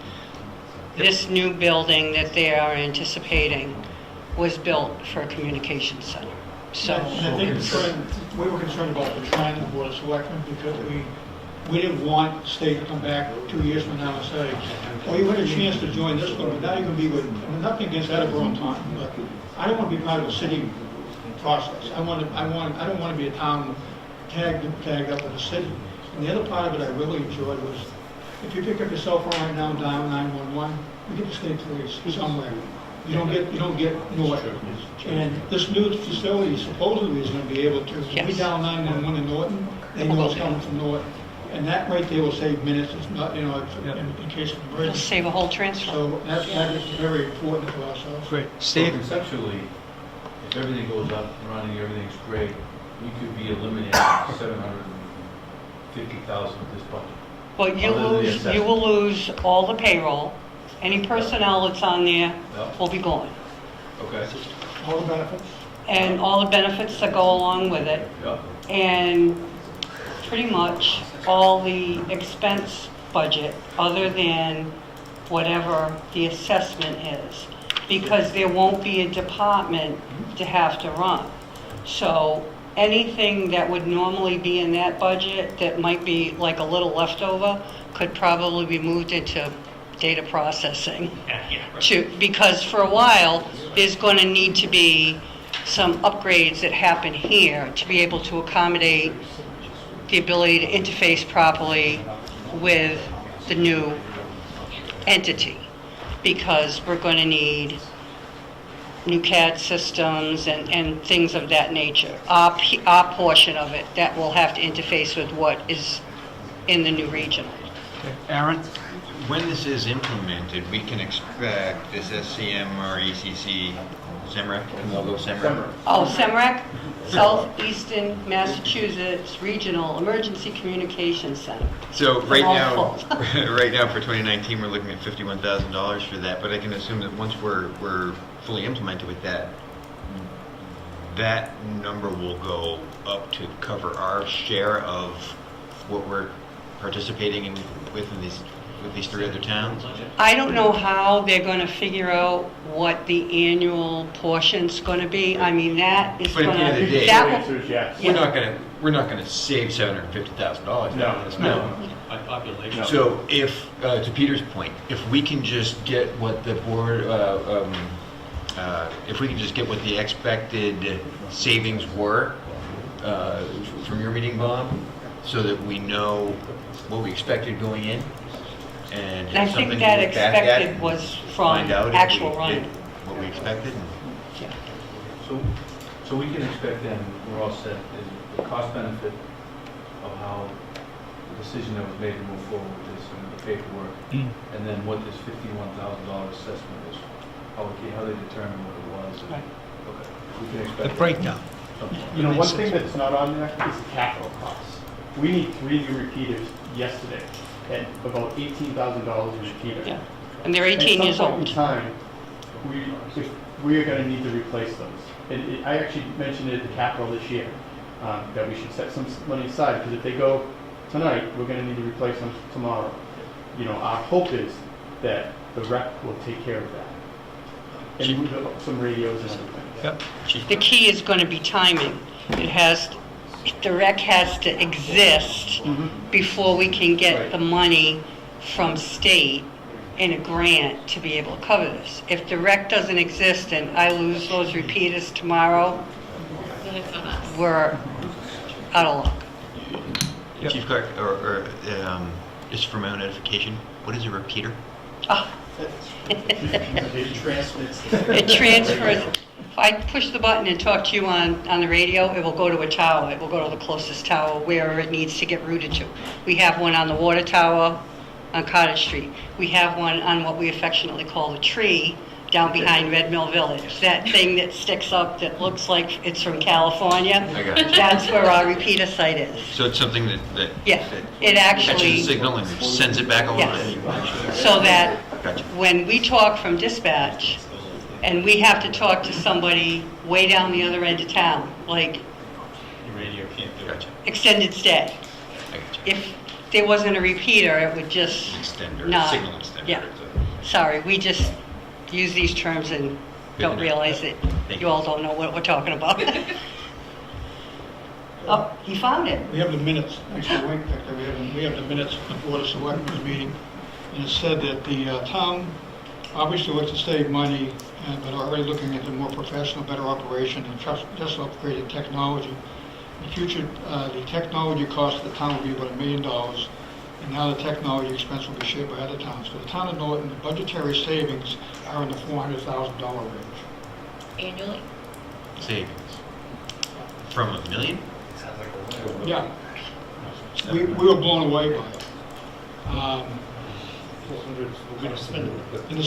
This new building that they are anticipating was built for a communication center. So, And I think we were concerned about the trying the Board of Selectmen because we didn't want the state to come back 2 years from now and say, oh, you had a chance to join this one, but now you're going to be with, I mean, nothing against Attleboro and Taunton, but I don't want to be part of a city process. I don't want to be a town tagged up with a city. And the other part of it I really enjoyed was, if you pick up your cell phone right now and dial 911, you get the state police somewhere. You don't get Norton. And this new facility supposedly is going to be able to, if we Yes. dial 911 in Norton, they know it's coming from Norton. And that right there will save minutes, it's not, you know, in case of it'll emergency. save a whole transfer. So that is very important to ourselves. Great. So Steve? conceptually, if everything goes up and running, everything's great, we could be eliminating 750,000 of this budget. But Other than the assessment. you will lose all the payroll, any personnel that's on there Yeah. will be gone. Okay. All the benefits. And all the benefits that go along with it, Yeah. and pretty much all the expense budget, other than whatever the assessment is, because there won't be a department to have to run. So anything that would normally be in that budget that might be like a little leftover could probably be moved into data processing. Because for a while, there's going to need to be some upgrades that happen here to be able to accommodate the ability to interface properly with the new entity, because we're going to need new CAD systems and things of that nature. Our portion of it, that will have to interface with what is in the new regional. Aaron? When this is implemented, we can expect this SCM or ECC, SEMREC, we'll go SEMREC. Oh, SEMREC, Southeastern Massachusetts Regional Emergency Communications Center. So right All now, full. right now for 2019, we're looking at $51,000 for that, but I can assume that once we're fully implemented with that, that number will go up to cover our share of what we're participating in with these 3 other towns. I don't know how they're going to figure out what the annual portion's going to be. I mean, that is But going at the end of the day, to... Answer is yes. We're not gonna save $750,000. No. By population. So if, to Peter's point, if we can just get what the board, if we can just get what the expected savings were from your meeting, Bob, so that we know what we expected going in, and And I have something think to that look back at, expected was from find out if actual we run. did what we expected. So we can expect then, we're all set, is the cost benefit of how the decision that was made to move forward with this and the paperwork, and then what this $51,000 assessment is, how they determine what it was. Right. Okay. We can expect The that. breakdown. You know, one thing that's not on there is capital costs. We need 3 new repeaters yesterday, at about $18,000 a repeater. Yeah. And they're 18 years At some point old. in time, if we are gonna need to replace those. I actually mentioned it at the Capitol this year, that we should set some money aside, because if they go tonight, we're gonna need to replace them tomorrow. You know, our hope is that the rec will take care of that. And move up some radios and everything. Yep. The key is going to be timing. The rec has to exist before we can get the money from state in a grant to be able to cover this. If the rec doesn't exist and I lose those repeaters tomorrow, we're out of luck. Chief Clark, or just for my own edification, what is a repeater? It transmits. It transfers. If I push the button and talk to you on the radio, it will go to a tower. It will go to the closest tower wherever it needs to get routed to. We have one on the water tower on Cottage Street. We have one on what we affectionately call the tree down behind Red Mill Village. That thing that sticks up that looks like it's from California. I got it. That's where our repeater site is. So it's something that Yeah, it catches actually, the signal and sends it back over? Yes. So that Gotcha. when we talk from dispatch, and we have to talk to somebody way down the other end of town, like Your radio can't do it. Gotcha. extended stay. I gotcha. If there wasn't a repeater, it would just Extender, not. signal extender. Yeah. Sorry, we just use these terms and don't realize that Thank you all don't know what we're talking about. Oh, he found it. We have the minutes, actually, wait back there, we have the minutes of the Board of Selectmen's meeting, and it said that the town obviously wants to save money, but already looking at the more professional, better operation and just upgraded technology. In the future, the technology cost of the town will be about $1 million, and now the technology expense will be shared by other towns. For the town of Norton, the budgetary savings are in the $400,000 range. Annually? Savings. From $1 million? Yeah. We were blown away by it. And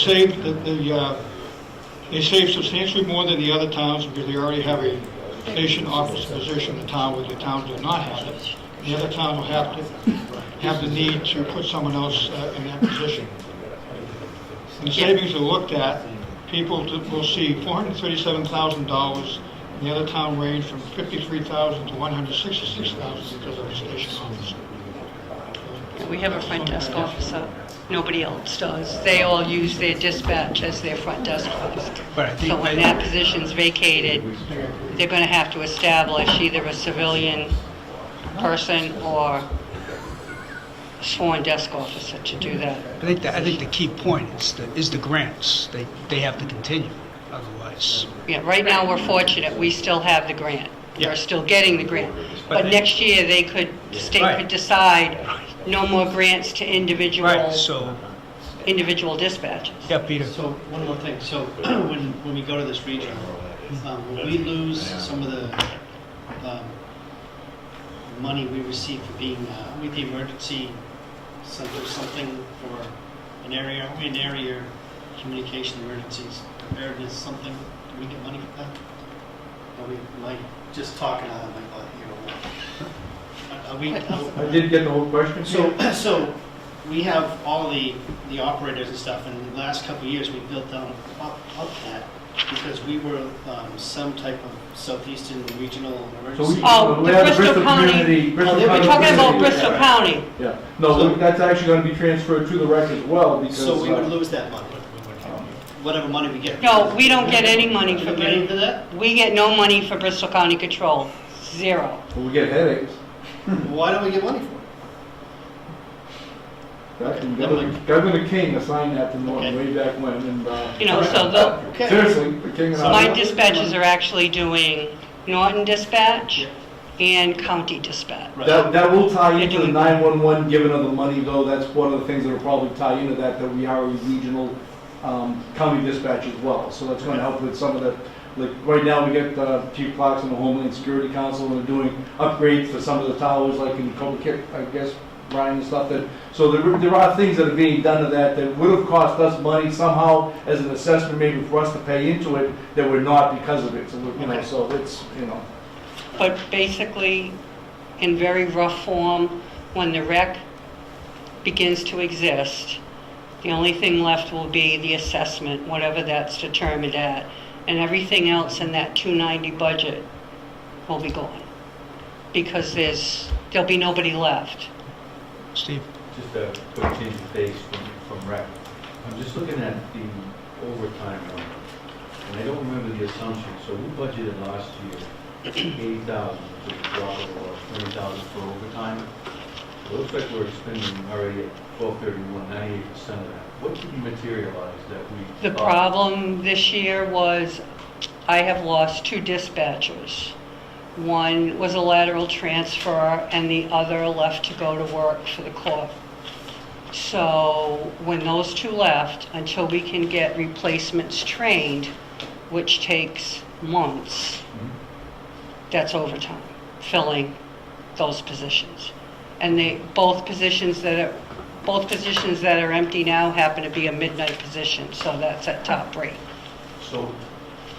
they save substantially more than the other towns because they already have a station officer position in town where the towns do not have it. The other towns will have the need to put someone else in that position. And the savings are looked at, people will see $437,000. The other town range from $53,000 to $166,000 because of the station officer. We have a front desk officer. Nobody else does. They all use their dispatch as their front desk officer. But I think So when that position's vacated, they're going to have to establish either a civilian person or a sworn desk officer to do that. I think the key point is the grants. They have to continue, otherwise. Yeah, right now, we're fortunate, we still have the grant. Yeah. We're still getting the grant. But But next year, the state Right. could decide no more grants to individual dispatches. Yeah, Peter. So, one more thing, so when we go to this region, will we lose some of the money we receive for being, with the emergency, something for an area communication emergencies, preparedness, something, do we get money for that? Are we, like, just talking out of my butt here? I did get the whole question. So we have all the operators and stuff, and the last couple of years, we built up that because we were some type of southeastern regional emergency. Oh, the Bristol County, we're talking about Bristol County. Yeah, no, that's actually going to be transferred to the rec as well because. So we would lose that money, whatever money we get. No, we don't get any money for We get into that? We get no money for Bristol County Control, zero. We get headaches. Why don't we get money for it? Governor King assigned that to Norton way back when, and, You know, so seriously, the King and I. my dispatchers are actually doing Norton dispatch and county dispatch. That will tie into the 911 giving of the money, though. That's one of the things that will probably tie into that we are a regional county dispatch as well. So that's going to help with some of the, like, right now we get Chief Clark's and the Homeland Security Council, and they're doing upgrades to some of the towers, like in Cobra, I guess, Brian, and stuff. So there are things that are being done to that would have cost us money somehow as an assessment, maybe for us to pay into it, that we're not because of it. So, so it's, But basically, in very rough form, when the rec begins to exist, the only thing left will be the assessment, whatever that's determined at. and everything else in that 290 budget will be gone. Because there'll be nobody left. Steve? Just a quick change of pace from rec. I'm just looking at the overtime number, and I don't remember the assumption. So we budgeted last year 80,000, which is a drop of about 20,000 for overtime. It looks like we're spending already at 1231, 98% of that. What did you materialize that we? The problem this year was I have lost 2 dispatchers. One was a lateral transfer and the other left to go to work for the court. So when those 2 left, until we can get replacements trained, which takes months, that's overtime, filling those positions. And both positions that are empty now happen to be a midnight position, so that's at top rate. So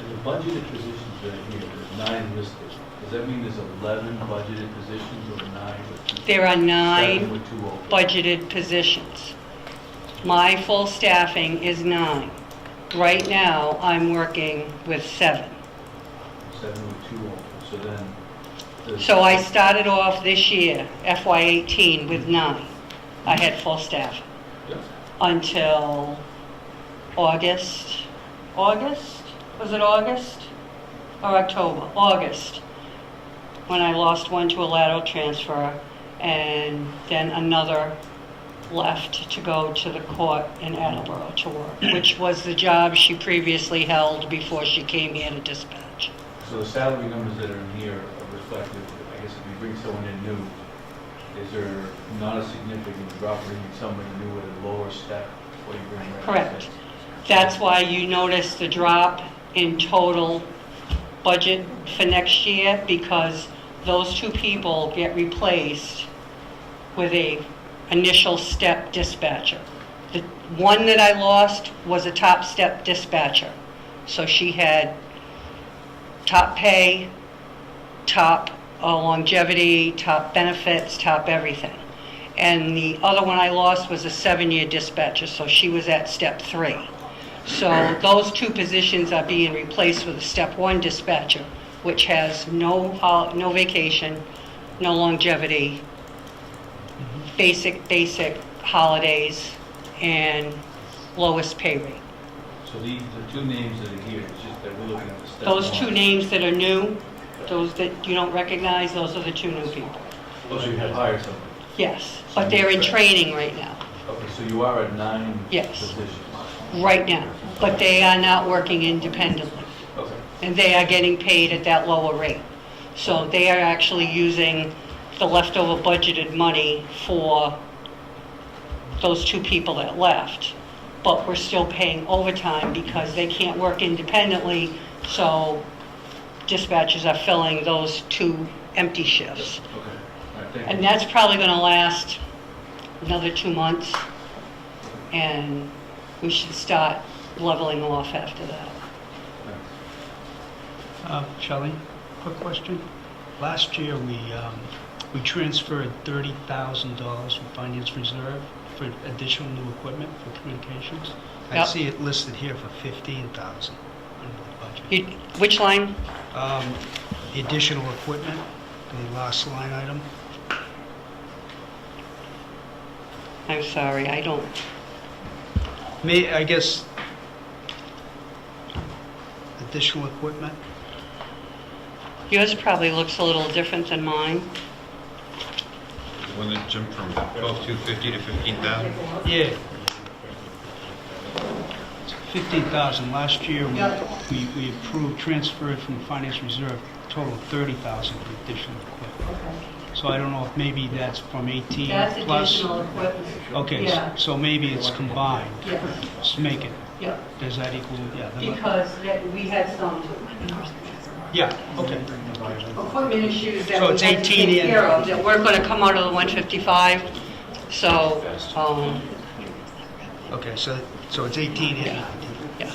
in the budgeted positions that are here, there's 9 listed. Does that mean there's 11 budgeted positions or 9 with 2? There are 7 9 with 2 open? budgeted positions. My full staffing is 9. Right now, I'm working with 7. 7 with 2 open. So then. So I started off this year, FY18, with 9. I had full staff Yep. until August? Was it August or October? August, when I lost one to a lateral transfer, and then another left to go to the court in Attleboro to work, which was the job she previously held before she came here to dispatch. So the salary numbers that are in here are reflective, I guess if you bring someone in new, is there not a significant drop bringing somebody new at a lower step before you bring them? Correct. That's why you notice the drop in total budget for next year, because those 2 people get replaced with a initial step dispatcher. The one that I lost was a top step dispatcher. So she had top pay, top longevity, top benefits, top everything. And the other one I lost was a 7-year dispatcher, so she was at step 3. So those 2 positions are being replaced with a step 1 dispatcher, which has no vacation, no longevity, basic holidays, and lowest pay rate. So the 2 names that are here, it's just that we're looking at the step. Those 2 1. names that are new, those that you don't recognize, those are the 2 new people. Oh, so you have hired somebody? Yes, but they're in training right now, Okay, so you are at 9 Yes. positions? right now. But they are not working independently, Okay. and they are getting paid at that lower rate. So they are actually using the leftover budgeted money for those 2 people that left. But we're still paying overtime because they can't work independently, so dispatchers are filling those 2 empty shifts. Okay, all right, thank you. And that's probably going to last another 2 months, and we should start leveling off after that. Shelley, quick question. Last year, we transferred $30,000 from finance reserve for additional new equipment for communications. I Yep. see it listed here for $15,000 under the budget. Which line? The additional equipment, the last line item. I'm sorry, I don't, I guess, additional equipment. yours probably looks a little different than mine. One that jumped from 12,250 to 15,000? Yeah. 15,000. Last year, we approved, transferred from the finance reserve, total of 30,000 for additional equipment. So I don't know if maybe that's from 18 That's plus. additional equipment. Okay, Yeah. so maybe it's combined. Yeah, Just make it. yeah, Does that equal, yeah. then- because we had some Yeah, okay. equipment issues that So we it's had to 18 take in. care of that weren't going to come out of the 155. So, Okay, so it's 18 in. yeah.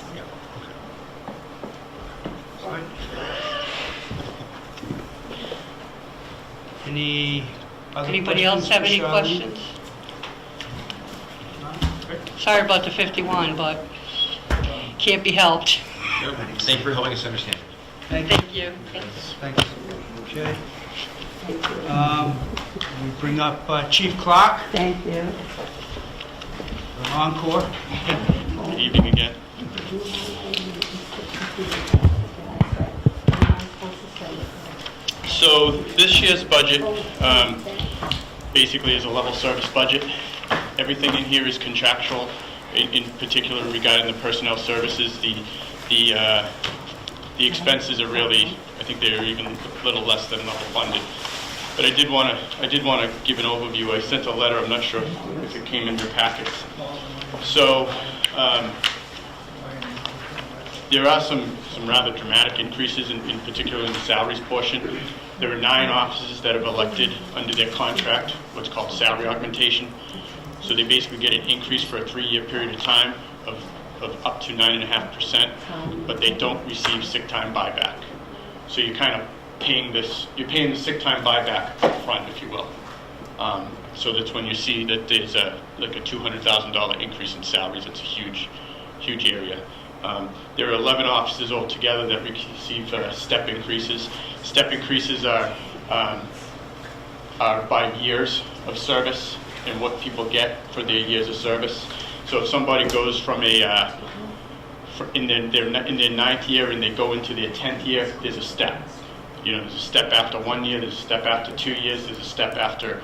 All right. Any other Anybody else have any questions for Charlene? questions? No? Great. Sorry about the 51, but can't be helped. Thank you for helping us understand. Thank you. Thank you. Thanks. Okay. We bring up Chief Clark, Thank you. encore. Good evening again. So this year's budget basically is a level service budget. Everything in here is contractual, in particular regarding the personnel services. The expenses are really, I think they're even a little less than level funded. But I did want to give an overview. I sent a letter. I'm not sure if it came in your packets. So there are some rather dramatic increases, in particular in the salaries portion. There are 9 officers that have elected under their contract what's called salary augmentation. So they basically get an increase for a 3-year period of time of up to 9.5%, but they don't receive sick time buyback. So you're kind of paying the sick time buyback up front, if you will. So that's when you see that there's like a $200,000 increase in salaries. It's a huge area. There are 11 officers altogether that receive step increases. Step increases are by years of service and what people get for their years of service. So if somebody goes from in their 9th year and they go into their 10th year, there's a step. There's a step after 1 year, there's a step after 2 years, there's a step after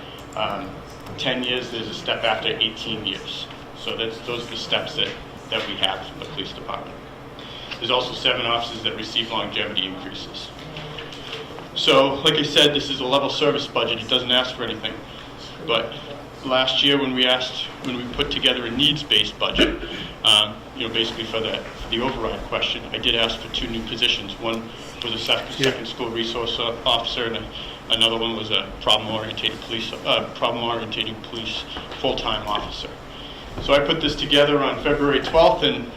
10 years, there's a step after 18 years. So those are the steps that we have from the police department. There's also 7 officers that receive longevity increases. So, like I said, this is a level service budget. It doesn't ask for anything. But last year when we put together a needs-based budget, basically for the override question, I did ask for 2 new positions. One was a second school resource officer, and another one was a problem-oriented police full-time officer. So I put this together on February 12th, and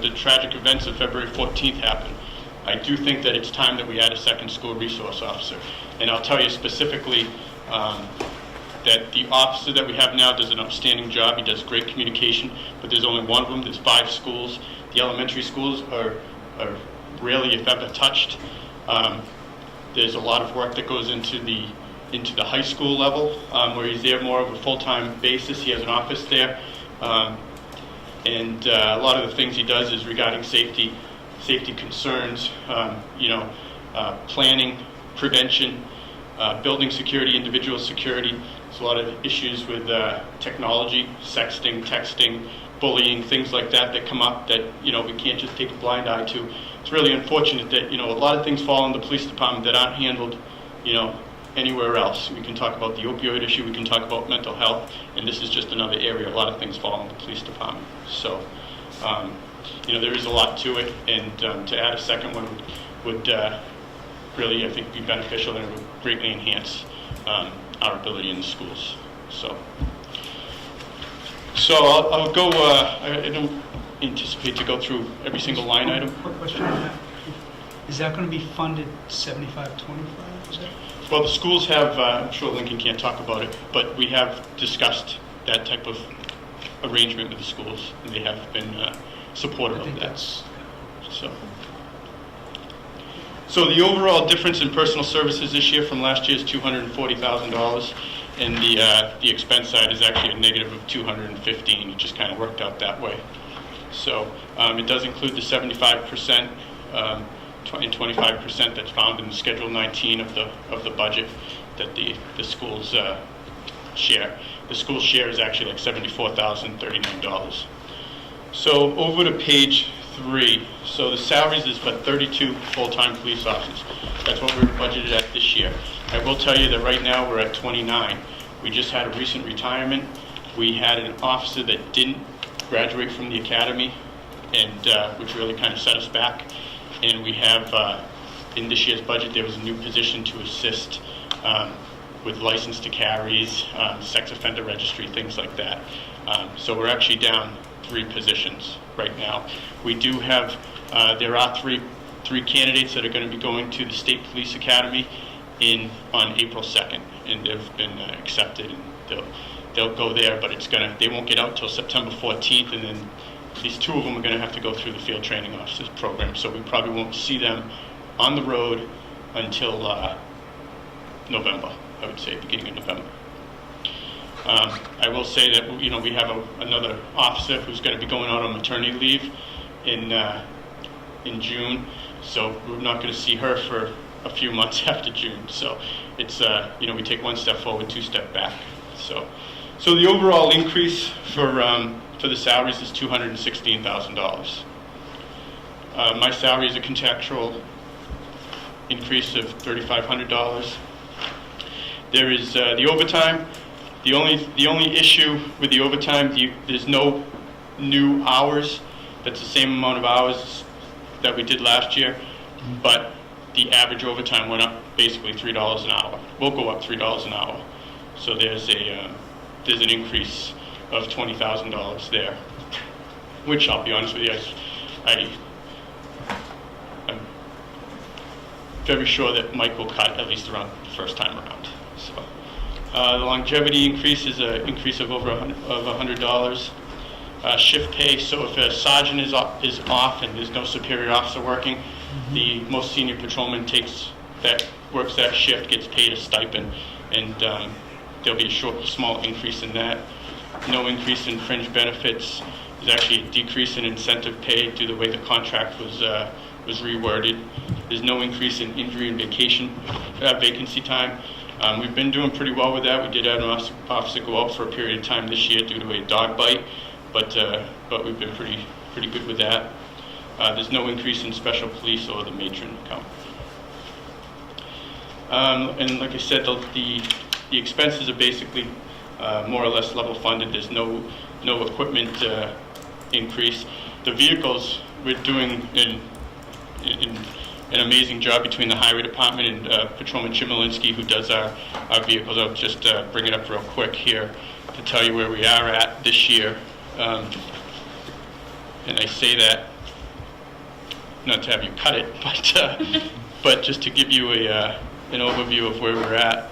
the tragic events of February 14th happened. I do think that it's time that we add a second school resource officer. And I'll tell you specifically that the officer that we have now does an outstanding job. He does great communication, but there's only one of them. There's 5 schools. The elementary schools are rarely, if ever, touched. There's a lot of work that goes into the high school level, where he's there more of a full-time basis. He has an office there. And a lot of the things he does is regarding safety concerns, planning, prevention, building security, individual security. There's a lot of issues with technology, sexting, texting, bullying, things like that come up that, we can't just take a blind eye to. It's really unfortunate that, a lot of things fall in the police department that aren't handled, anywhere else. We can talk about the opioid issue, we can talk about mental health, and this is just another area. A lot of things fall in the police department. So, there is a lot to it, and to add a second one would really, I think, be beneficial, and it would greatly enhance our ability in the schools. So I'll go, I don't anticipate to go through every single line item. Quick question on that. Is that going to be funded 75-25? Is that? Well, the schools have, I'm sure Lincoln can't talk about it, but we have discussed that type of arrangement with the schools, and they have been supportive of that. So the overall difference in personal services this year from last year is $240,000, and the expense side is actually a negative of $215. It just kind of worked out that way. So it does include the 75% and 25% that's found in Schedule 19 of the budget that the schools share. The school share is actually like $74,039. So over to page 3. So the salaries is for 32 full-time police officers. That's what we were budgeted at this year. I will tell you that right now we're at 29. We just had a recent retirement. We had an officer that didn't graduate from the academy, and which really kind of set us back. And we have, in this year's budget, there was a new position to assist with license to carries, sex offender registry, things like that. So we're actually down 3 positions right now. We do have, there are three candidates that are going to be going to the State Police Academy on April 2nd, and they've been accepted, and they'll go there, but they won't get out till September 14th, and then these two of them are going to have to go through the field training officers program, so we probably won't see them on the road until November, I would say, beginning of November. I will say that, you know, we have another officer who's going to be going out on maternity leave in June, so we're not going to see her for a few months after June. So it's, you know, we take one step forward, two step back. So the overall increase for the salaries is $216,000. My salary is a contractual increase of $3,500. There is the overtime. The only issue with the overtime, there's no new hours. That's the same amount of hours that we did last year, but the average overtime went up basically $3 an hour. Will go up $3 an hour. So there's an increase of $20,000 there, which I'll be honest with you, I'm very sure that Mike will cut at least around the first time around. So the longevity increase is an increase of over $100. Shift pay, so if a sergeant is off and there's no superior officer working, the most senior patrolman works that shift, gets paid a stipend, and there'll be a small increase in that. No increase in fringe benefits. There's actually a decrease in incentive pay due to the way the contract was reworded. There's no increase in injury and vacancy time. We've been doing pretty well with that. We did have an officer go out for a period of time this year due to a dog bite, but we've been pretty good with that. There's no increase in special police or the matron account. And like I said, the expenses are basically more or less level funded. There's no equipment increase. The vehicles, we're doing an amazing job between the highway department and Patrolman Chmielewski, who does our vehicles. I'll just bring it up real quick here to tell you where we are at this year. And I say that not to have you cut it, but just to give you an overview of where we're at.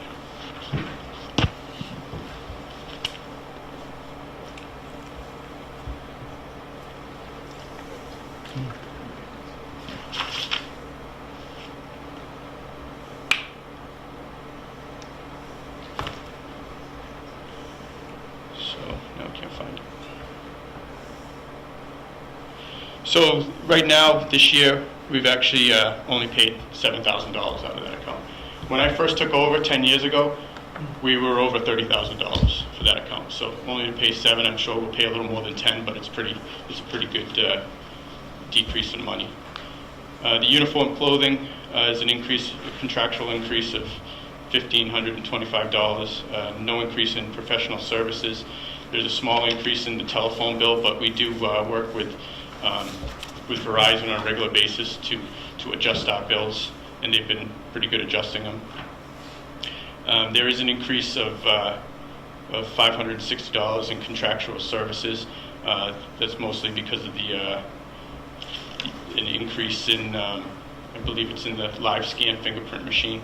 So right now, this year, we've actually only paid $7,000 out of that account. When I first took over 10 years ago, we were over $30,000 for that account. So only to pay 7, I'm sure we'll pay a little more than 10, but it's a pretty good decrease in money. The uniform clothing is a contractual increase of $1,525. No increase in professional services. There's a small increase in the telephone bill, but we do work with Verizon on a regular basis to adjust our bills, and they've been pretty good adjusting them. There is an increase of $560 in contractual services. That's mostly because of an increase in, I believe it's in the live scan fingerprint machine.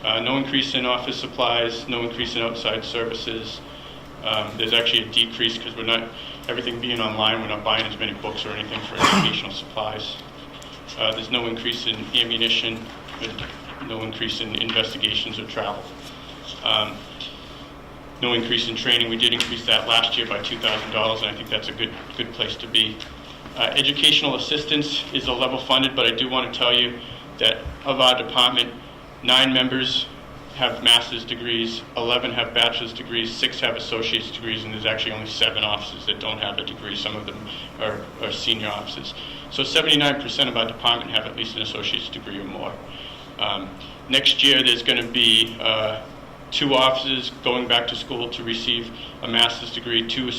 No increase in office supplies, no increase in outside services. There's actually a decrease because everything being online, we're not buying as many books or anything for educational supplies. There's no increase in ammunition, no increase in investigations or travel. No increase in training. We did increase that last year by $2,000, and I think that's a good place to be. Educational assistance is a level funded, but I do want to tell you that of our department, 9 members have master's degrees, 11 have bachelor's degrees, 6 have associate's degrees, and there's actually only 7 officers that don't have a degree. Some of them are senior officers. So 79% of our department have at least an associate's degree or more. Next year, there's going to be 2 officers going back to school to receive a master's degree, 2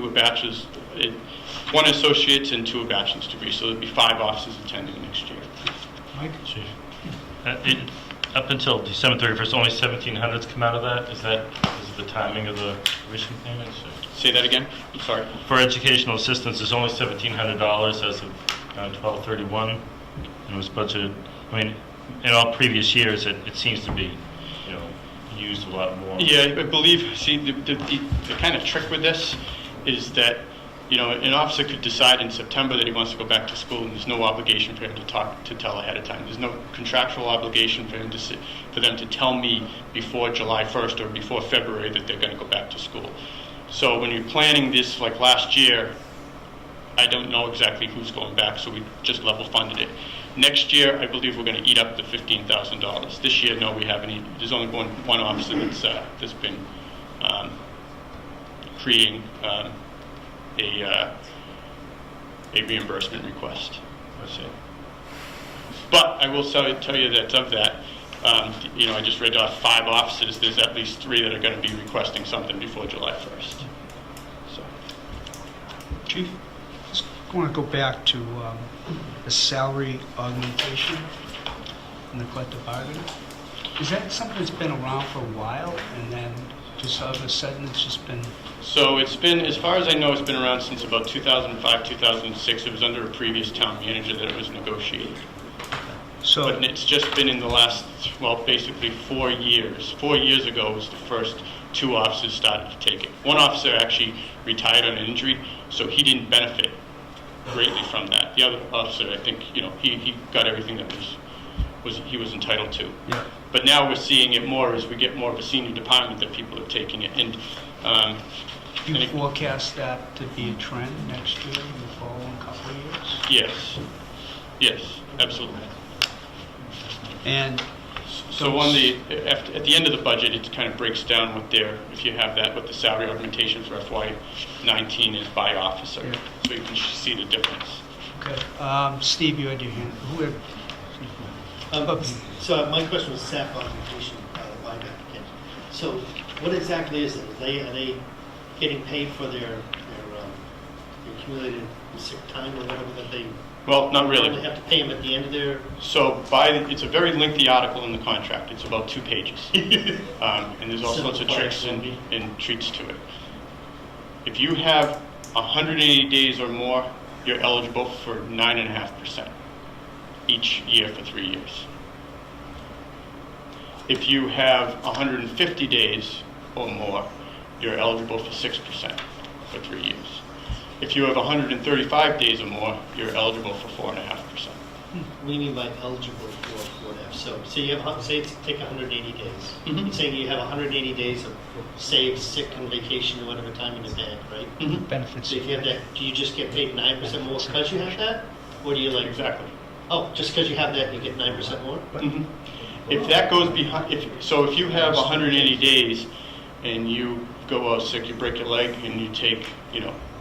a bachelor's, 1 associate's and 2 a bachelor's degree. So there'll be 5 officers attending next year. Mike? Up until December 31st, only 1,700's come out of that? Is it the timing of the tuition payments? Say that again? I'm sorry. For educational assistance, there's only $1,700 as of 12/31, and it was budgeted. I mean, in all previous years, it seems to be, used a lot more. Yeah, I believe. See, the kind of trick with this is that an officer could decide in September that he wants to go back to school, and there's no obligation for him to tell ahead of time. There's no contractual obligation for them to tell me before July 1st or before February that they're going to go back to school. So when you're planning this, like last year, I don't know exactly who's going back, so we just level funded it. Next year, I believe we're going to eat up the $15,000. This year, no, we haven't. There's only one officer that's been creating a reimbursement request. That's it. But I will tell you that of that, I just read off 5 officers. There's at least 3 that are going to be requesting something before July 1st. So, Chief, I want to go back to the salary augmentation in the collective bargaining. Is that something that's been around for a while, and then just all of a sudden it's just been... So it's been, as far as I know, it's been around since about 2005, 2006. It was under a previous town manager that it was negotiated. So, but it's just been in the last, basically 4 years. 4 years ago was the first 2 officers started to take it. One officer actually retired on an injury, so he didn't benefit greatly from that. The other officer, I think, he got everything that he was entitled to. Yeah. But now we're seeing it more as we get more of a senior department that people are taking it. And do you forecast that to be a trend next year in the following couple of years? Yes, absolutely. And so at the end of the budget, it kind of breaks down if you have that, what the salary augmentation for FY19 is by officer, so you can see the difference. Okay. Steve, you had your hand. So my question was SAP augmentation buyback again. So what exactly is it? Are they getting paid for their accumulated sick time or whatever that they? Well, not really. They have to pay them at the end of their... So it's a very lengthy article in the contract. It's about 2 pages. And there's all sorts of tricks and treats to it. If you have 180 days or more, you're eligible for 9.5% each year for 3 years. If you have 150 days or more, you're eligible for 6% for 3 years. If you have 135 days or more, you're eligible for 4.5%. What do you mean by eligible for 4.5? So you have, take 180 days. Mm-hmm. You're saying you have 180 days of saved sick and vacation or whatever time in the bank, right? Mm-hmm. Benefits. So if you have that, do you just get paid 9% more because you have that? Or do you Exactly. Oh, just because you have that, you get 9% more? Mm-hmm. If that goes behind, if you have 180 days and you go out sick, you break your leg, and you take,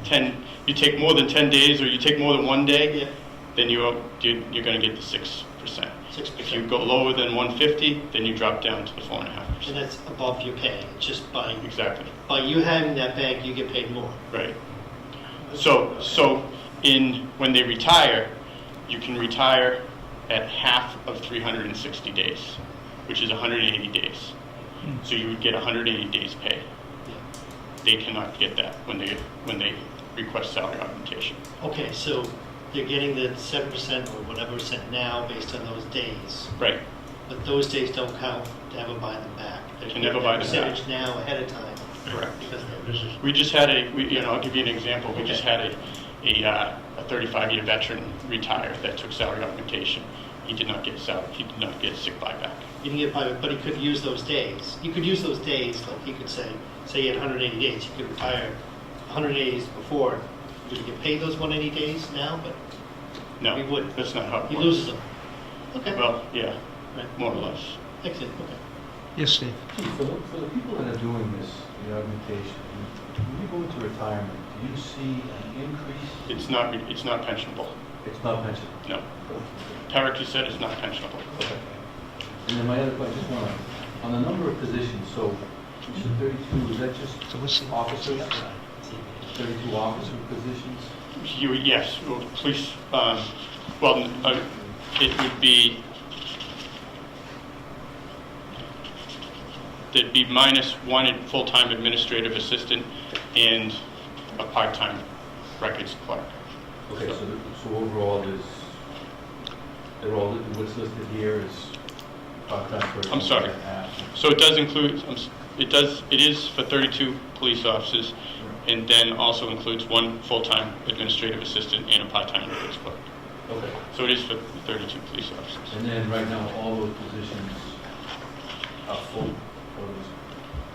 10, you take more than 10 days, or you take more than 1 day, then you're going to get the 6%. 6%. If you go lower than 150, then you drop down to the 4.5%. And that's above your pay. It's just by Exactly. you having that bank, you get paid more. Right. So when they retire, you can retire at half of 360 days, which is 180 days. So you would get 180 days pay. They cannot get that when they request salary augmentation. Okay, so they're getting the 7% or whatever percent now based on those days. Right. But those days don't count to ever buy them back. They can never buy them back. Percentage now ahead of time. Correct. We just had I'll give you an example. We just had a 35-year veteran retire that took salary augmentation. He did not get sick buyback. He didn't get buyback, but he could use those days. You could use those days, like he could say he had 180 days. He could retire 180 days before. Would he get paid those 180 days now? But no, he wouldn't. That's not how it works. He loses them. Okay. Well, yeah, right. More or less. Excellent. Okay. Yes, Steve. For the people that are doing this, the augmentation, when you go into retirement, do you see an increase? It's not pensionable. It's not pensionable? No. Tarek, you said it's not pensionable. Okay. And then my other question, just one on the number of positions, so you said 32, is that just officers? 32 officer positions? Yes, well, police, it would be, there'd be minus one full-time administrative assistant and a part-time records clerk. Okay, so overall what's listed here is part-time person? I'm sorry. So it does include, it is for 32 police officers, and then also includes 1 full-time administrative assistant and a part-time police clerk. Okay. So it is for 32 police officers. And then right now, all those positions are full, or is?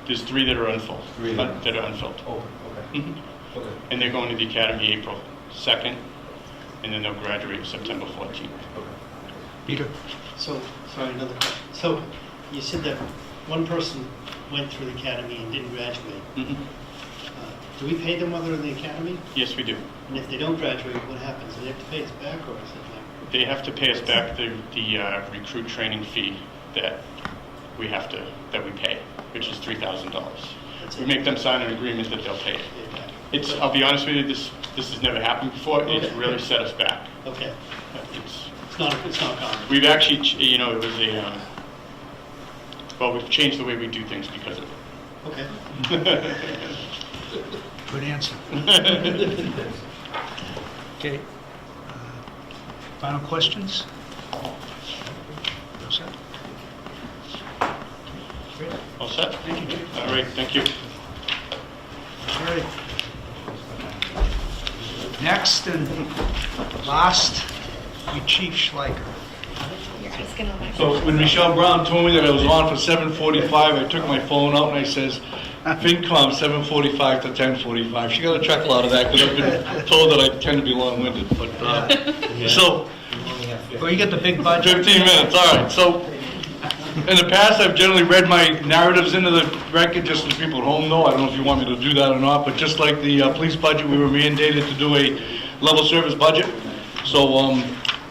There's 3 that are unfilled. 3 that are unfilled. Oh, okay. Mhm. Okay. And they're going to the academy April 2nd, and then they'll graduate September 14th. Okay. Peter? So, sorry, another question. So, you said that one person went through the academy and didn't graduate. Mhm. Do we pay them while they're in the academy? Yes, we do. And if they don't graduate, what happens? Do they have to pay us back, or is it like? They have to pay us back the recruit training fee that we pay, which is $3,000. That's We it? make them sign an agreement that they'll pay it. Pay back? It's, I'll be honest with you, this has never happened before. It's Okay. really set us back. Okay. It's, It's not common. we've actually, it was well, we've changed the way we do things because of Okay. it. Good answer. Okay. Final questions? All set? Great. All set? Thank you, Chief. All right, thank you. All right. Next and last, we Chief Schleicher. So when Michelle Brown told me that I was on for 7:45, I took my phone out and I says, FinCom 7:45 to 10:45. She got a chuckle out of that because I've been told that I tend to be long-winded, but, so, Well, you get the big budget. 15 minutes, all right. So, in the past, I've generally read my narratives into the record, just so people at home know. I don't know if you want me to do that or not, but just like the police budget, we were mandated to do a level service budget. So,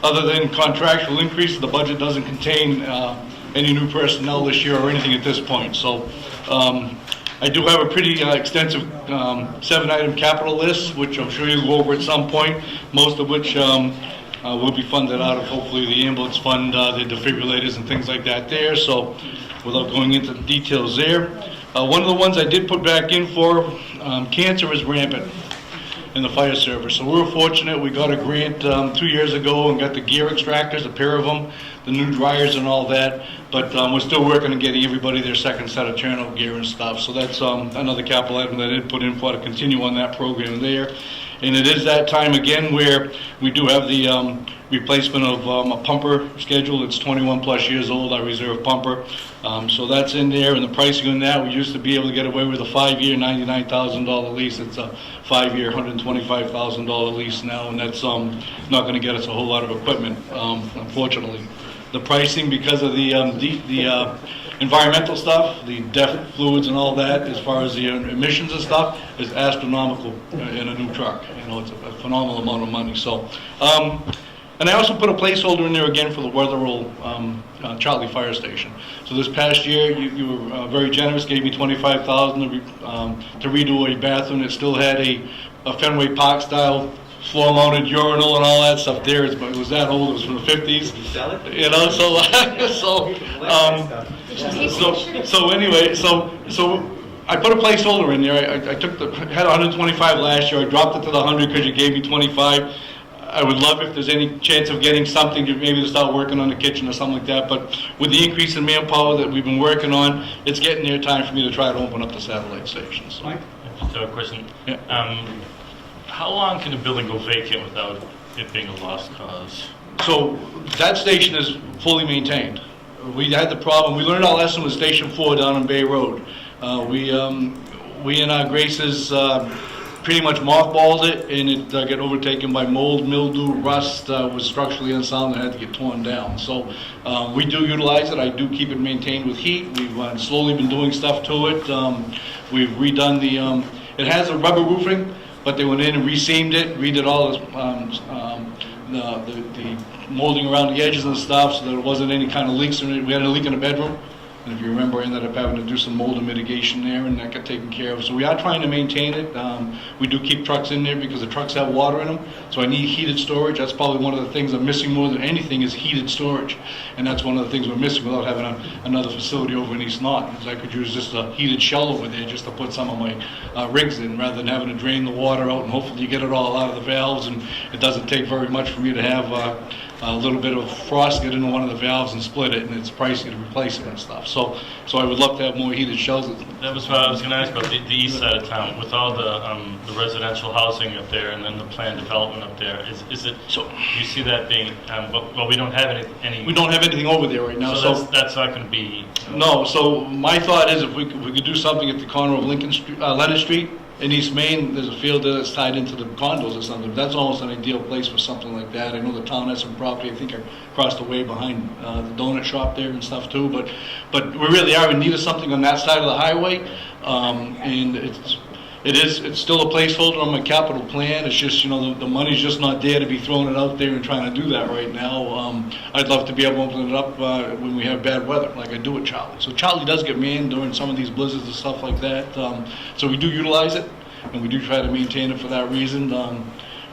other than contractual increases, the budget doesn't contain any new personnel this year or anything at this point. So, I do have a pretty extensive 7-item capital list, which I'm sure you'll go over at some point, most of which will be funded out of hopefully the ambulance fund, the defibrillators and things like that there. So without going into the details there, one of the ones I did put back in for, cancer is rampant in the fire service. So we were fortunate, we got a grant 2 years ago and got the gear extractors, a pair of them, the new dryers and all that, but we're still working on getting everybody their second set of turnout gear and stuff. So that's another capital item that I did put in for to continue on that program there. And it is that time again where we do have the replacement of a pumper schedule. It's 21 plus years old, our reserve pumper. So that's in there, and the pricing on that, we used to be able to get away with a 5-year, $99,000 lease. It's a 5-year, $125,000 lease now, and that's not going to get us a whole lot of equipment, unfortunately. The pricing, because of the environmental stuff, the DEF fluids and all that, as far as the emissions and stuff, is astronomical in a new truck. You know, it's a phenomenal amount of money. So, and I also put a placeholder in there again for the Weatherall Charlie Fire Station. So this past year, you were very generous, gave me $25,000 to redo a bathroom that still had a Fenway Park style floor-mounted urinal and all that stuff there. It was that old. It was from the 50s. You sell it? You know, so anyway, so I put a placeholder in there. I had 125 last year. I dropped it to the 100 because you gave me 25. I would love if there's any chance of getting something to maybe to start working on the kitchen or something like that. But with the increase in manpower that we've been working on, it's getting near time for me to try to open up the satellite stations. Mike? Just a question. Yeah. How long can a building go vacant without it being a lost cause? So that station is fully maintained. We had the problem, we learned our lesson with Station 4 down on Bay Road. We in our graces pretty much mothballed it, and it got overtaken by mold, mildew, rust, was structurally unsound and had to get torn down. So we do utilize it. I do keep it maintained with heat. We've slowly been doing stuff to it. We've redone it has a rubber roofing, but they went in and re-seamed it, redid all the molding around the edges and stuff so that there wasn't any kind of leaks in it. We had a leak in the bedroom, and if you remember, I ended up having to do some mold and mitigation there, and that got taken care of. So we are trying to maintain it. We do keep trucks in there because the trucks have water in them, so I need heated storage. That's probably one of the things I'm missing more than anything is heated storage, and that's one of the things we're missing without having another facility over in East Norton, because I could use just a heated shell over there just to put some of my rigs in, rather than having to drain the water out, and hopefully you get it all out of the valves, and it doesn't take very much for me to have a little bit of frost get into one of the valves and split it, and it's pricey to replace it and stuff. So I would love to have more heated shells. That was what I was going to ask about, the east side of town, with all the residential housing up there and then the planned development up there. Is it, so you see that being, well, we don't have any... We don't have anything over there right now. So that's not going to be... No, so my thought is if we could do something at the corner of Lincoln Street, Leonard Street, in East Main, there's a field there that's tied into the condos or something. That's almost an ideal place for something like that. I know the town has some property, I think across the way behind the donut shop there and stuff too, but we really are in need of something on that side of the highway. And it's still a placeholder on my capital plan. It's just, the money's just not there to be throwing it out there and trying to do that right now. I'd love to be able to open it up when we have bad weather, like I do at Charlie. So Charlie does get manned during some of these blizzards and stuff like that. So we do utilize it, and we do try to maintain it for that reason.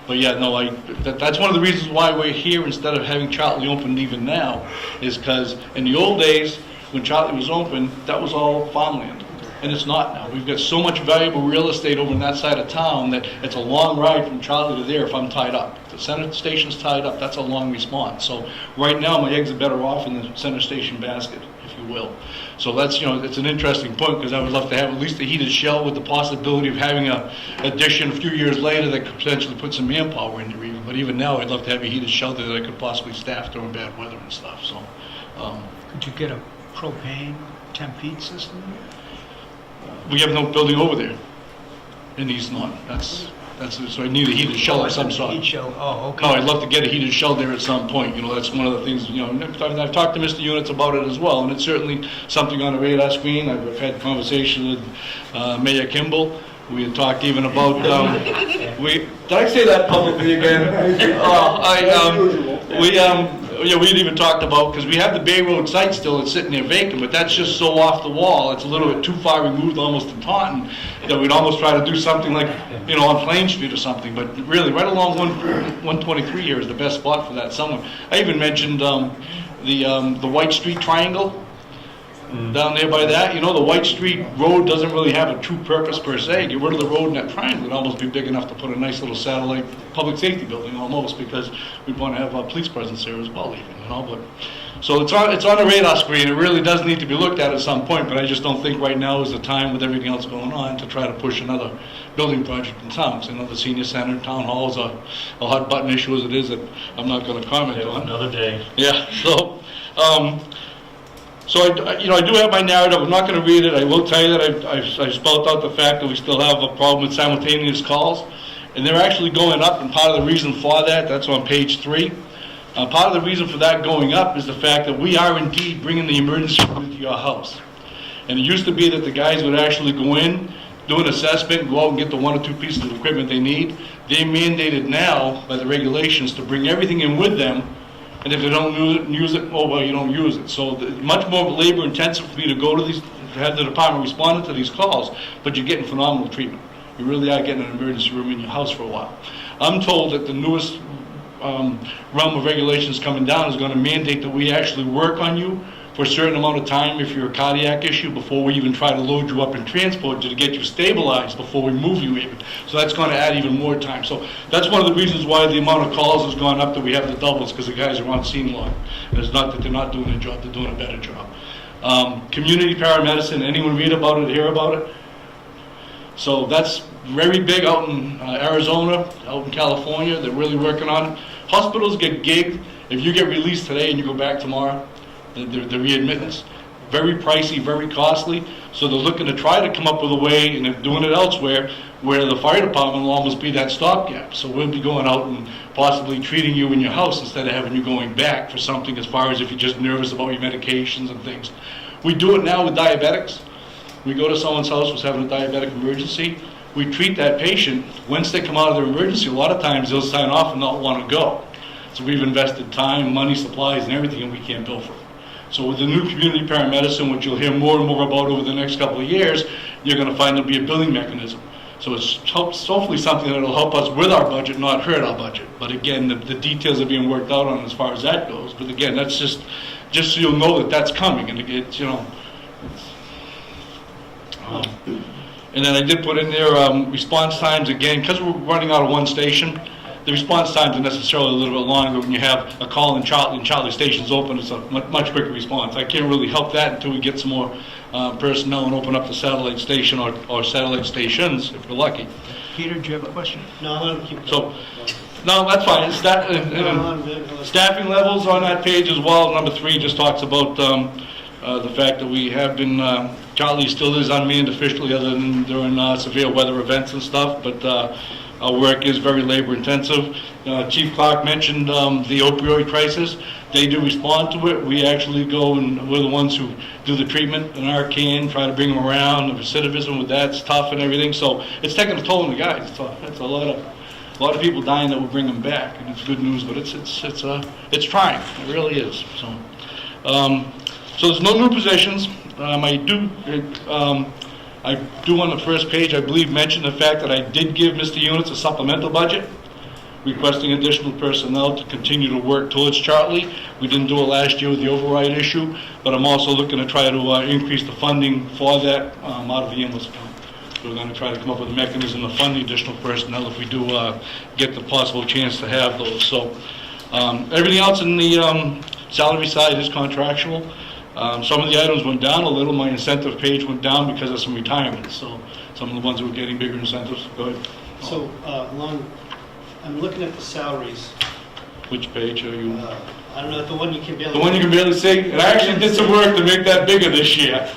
But yeah, no, that's one of the reasons why we're here instead of having Charlie open even now, is because in the old days, when Charlie was open, that was all farmland. And it's not now. We've got so much valuable real estate over on that side of town that it's a long ride from Charlie to there if I'm tied up. If the center station's tied up, that's a long response. So right now, my eggs are better off in the center station basket, if you will. So that's, it's an interesting point, because I would love to have at least a heated shell with the possibility of having an addition a few years later that could potentially put some manpower in there even. But even now, I'd love to have a heated shelter that I could possibly staff during bad weather and stuff. So, Could you get a propane temp heat system? we have no building over there in East Norton. So I need a heated shell of some sort. Heat shell, oh, okay. No, I'd love to get a heated shell there at some point. That's one of the things, I've talked to Mr. Units about it as well, and it's certainly something on the radar screen. I've had conversations with Mayor Kimball. We had talked even about, did I say that publicly again? We had even talked about, because we have the Bay Road site still, it's sitting there vacant, but that's just so off the wall, it's a little bit too far removed almost to Taunton, that we'd almost try to do something like, on Plain Street or something, but really, right along 123 here is the best spot for that somewhere. I even mentioned the White Street Triangle, down there by that. The White Street Road doesn't really have a true purpose per se. Get rid of the road in that triangle, it'd almost be big enough to put a nice little satellite public safety building almost, because we'd want to have a police presence there as well even, but so it's on the radar screen. It really does need to be looked at some point, but I just don't think right now is the time with everything else going on to try to push another building project in town. So, the senior center, town hall is a hot button issue as it is that I'm not going to comment on. Another day. Yeah, so I do have my narrative. I'm not going to read it. I will tell you that I spelled out the fact that we still have a problem with simultaneous calls, and they're actually going up, and part of the reason for that's on page 3. Part of the reason for that going up is the fact that we are indeed bringing the emergency room into your house. And it used to be that the guys would actually go in, do an assessment, go out and get the 1 or 2 pieces of equipment they need. They're mandated now by the regulations to bring everything in with them. And if they don't use it, you don't use it. So much more labor intensive for you to go to these, to have the department responding to these calls, but you're getting phenomenal treatment. You really are getting an emergency room in your house for a while. I'm told that the newest realm of regulations coming down is going to mandate that we actually work on you for a certain amount of time if you're a cardiac issue before we even try to load you up and transport you to get you stabilized before we move you even. So that's going to add even more time. So that's one of the reasons why the amount of calls has gone up that we have the doubles, because the guys are on scene long. And it's not that they're not doing their job, they're doing a better job. Community paramedicine, anyone read about it, hear about it? So that's very big out in Arizona, out in California. They're really working on it. Hospitals get gigged. If you get released today and you go back tomorrow, the readmittance, very pricey, very costly. So they're looking to try to come up with a way, and they're doing it elsewhere, where the fire department will almost be that stopgap. So we'll be going out and possibly treating you in your house instead of having you going back for something, as far as if you're just nervous about your medications and things. We do it now with diabetics. We go to someone's house who's having a diabetic emergency. We treat that patient. Once they come out of their emergency, a lot of times they'll sign off and not want to go. So we've invested time, money, supplies, and everything, and we can't bill for it. So with the new community paramedicine, which you'll hear more and more about over the next couple of years, you're going to find there'll be a billing mechanism. So it's hopefully something that will help us with our budget, not hurt our budget. But again, the details are being worked out on as far as that goes. But again, that's just so you'll know that that's coming. And it's, and then I did put in there response times again, because we're running out of one station. the response times are necessarily a little bit longer when you have a call in Charlie and Charlie Station's open. It's a much quicker response. I can't really help that until we get some more personnel and open up the satellite station or satellite stations, if we're lucky. Peter, do you have a question? No, I'm gonna keep So, going. no, that's fine. It's that, No, I'm good. staffing levels on that page as well. Number 3 just talks about the fact that we have been, Charlie still is unmanned officially other than during severe weather events and stuff, but our work is very labor intensive. Chief Clark mentioned the opioid crisis. They do respond to it. We actually go and we're the ones who do the treatment in our can, try to bring them around. The recidivism with that's tough and everything. So it's taking a toll on the guys. It's a lot of people dying that will bring them back, and it's good news. But it's trying. It really is. So there's no new positions. I do on the first page, I believe, mention the fact that I did give Mr. Units a supplemental budget, requesting additional personnel to continue to work towards Charlie. We didn't do it last year with the override issue, but I'm also looking to try to increase the funding for that out of the ambulance account. So we're going to try to come up with a mechanism to fund the additional personnel if we do get the possible chance to have those. So everything else in the salary side is contractual. Some of the items went down a little. My incentive page went down because of some retirements. So some of the ones that were getting bigger incentives. Go ahead. So, I'm looking at the salaries. Which page are you? I don't know, the one you can barely... The one you can barely see? And I actually did some work to make that bigger this year.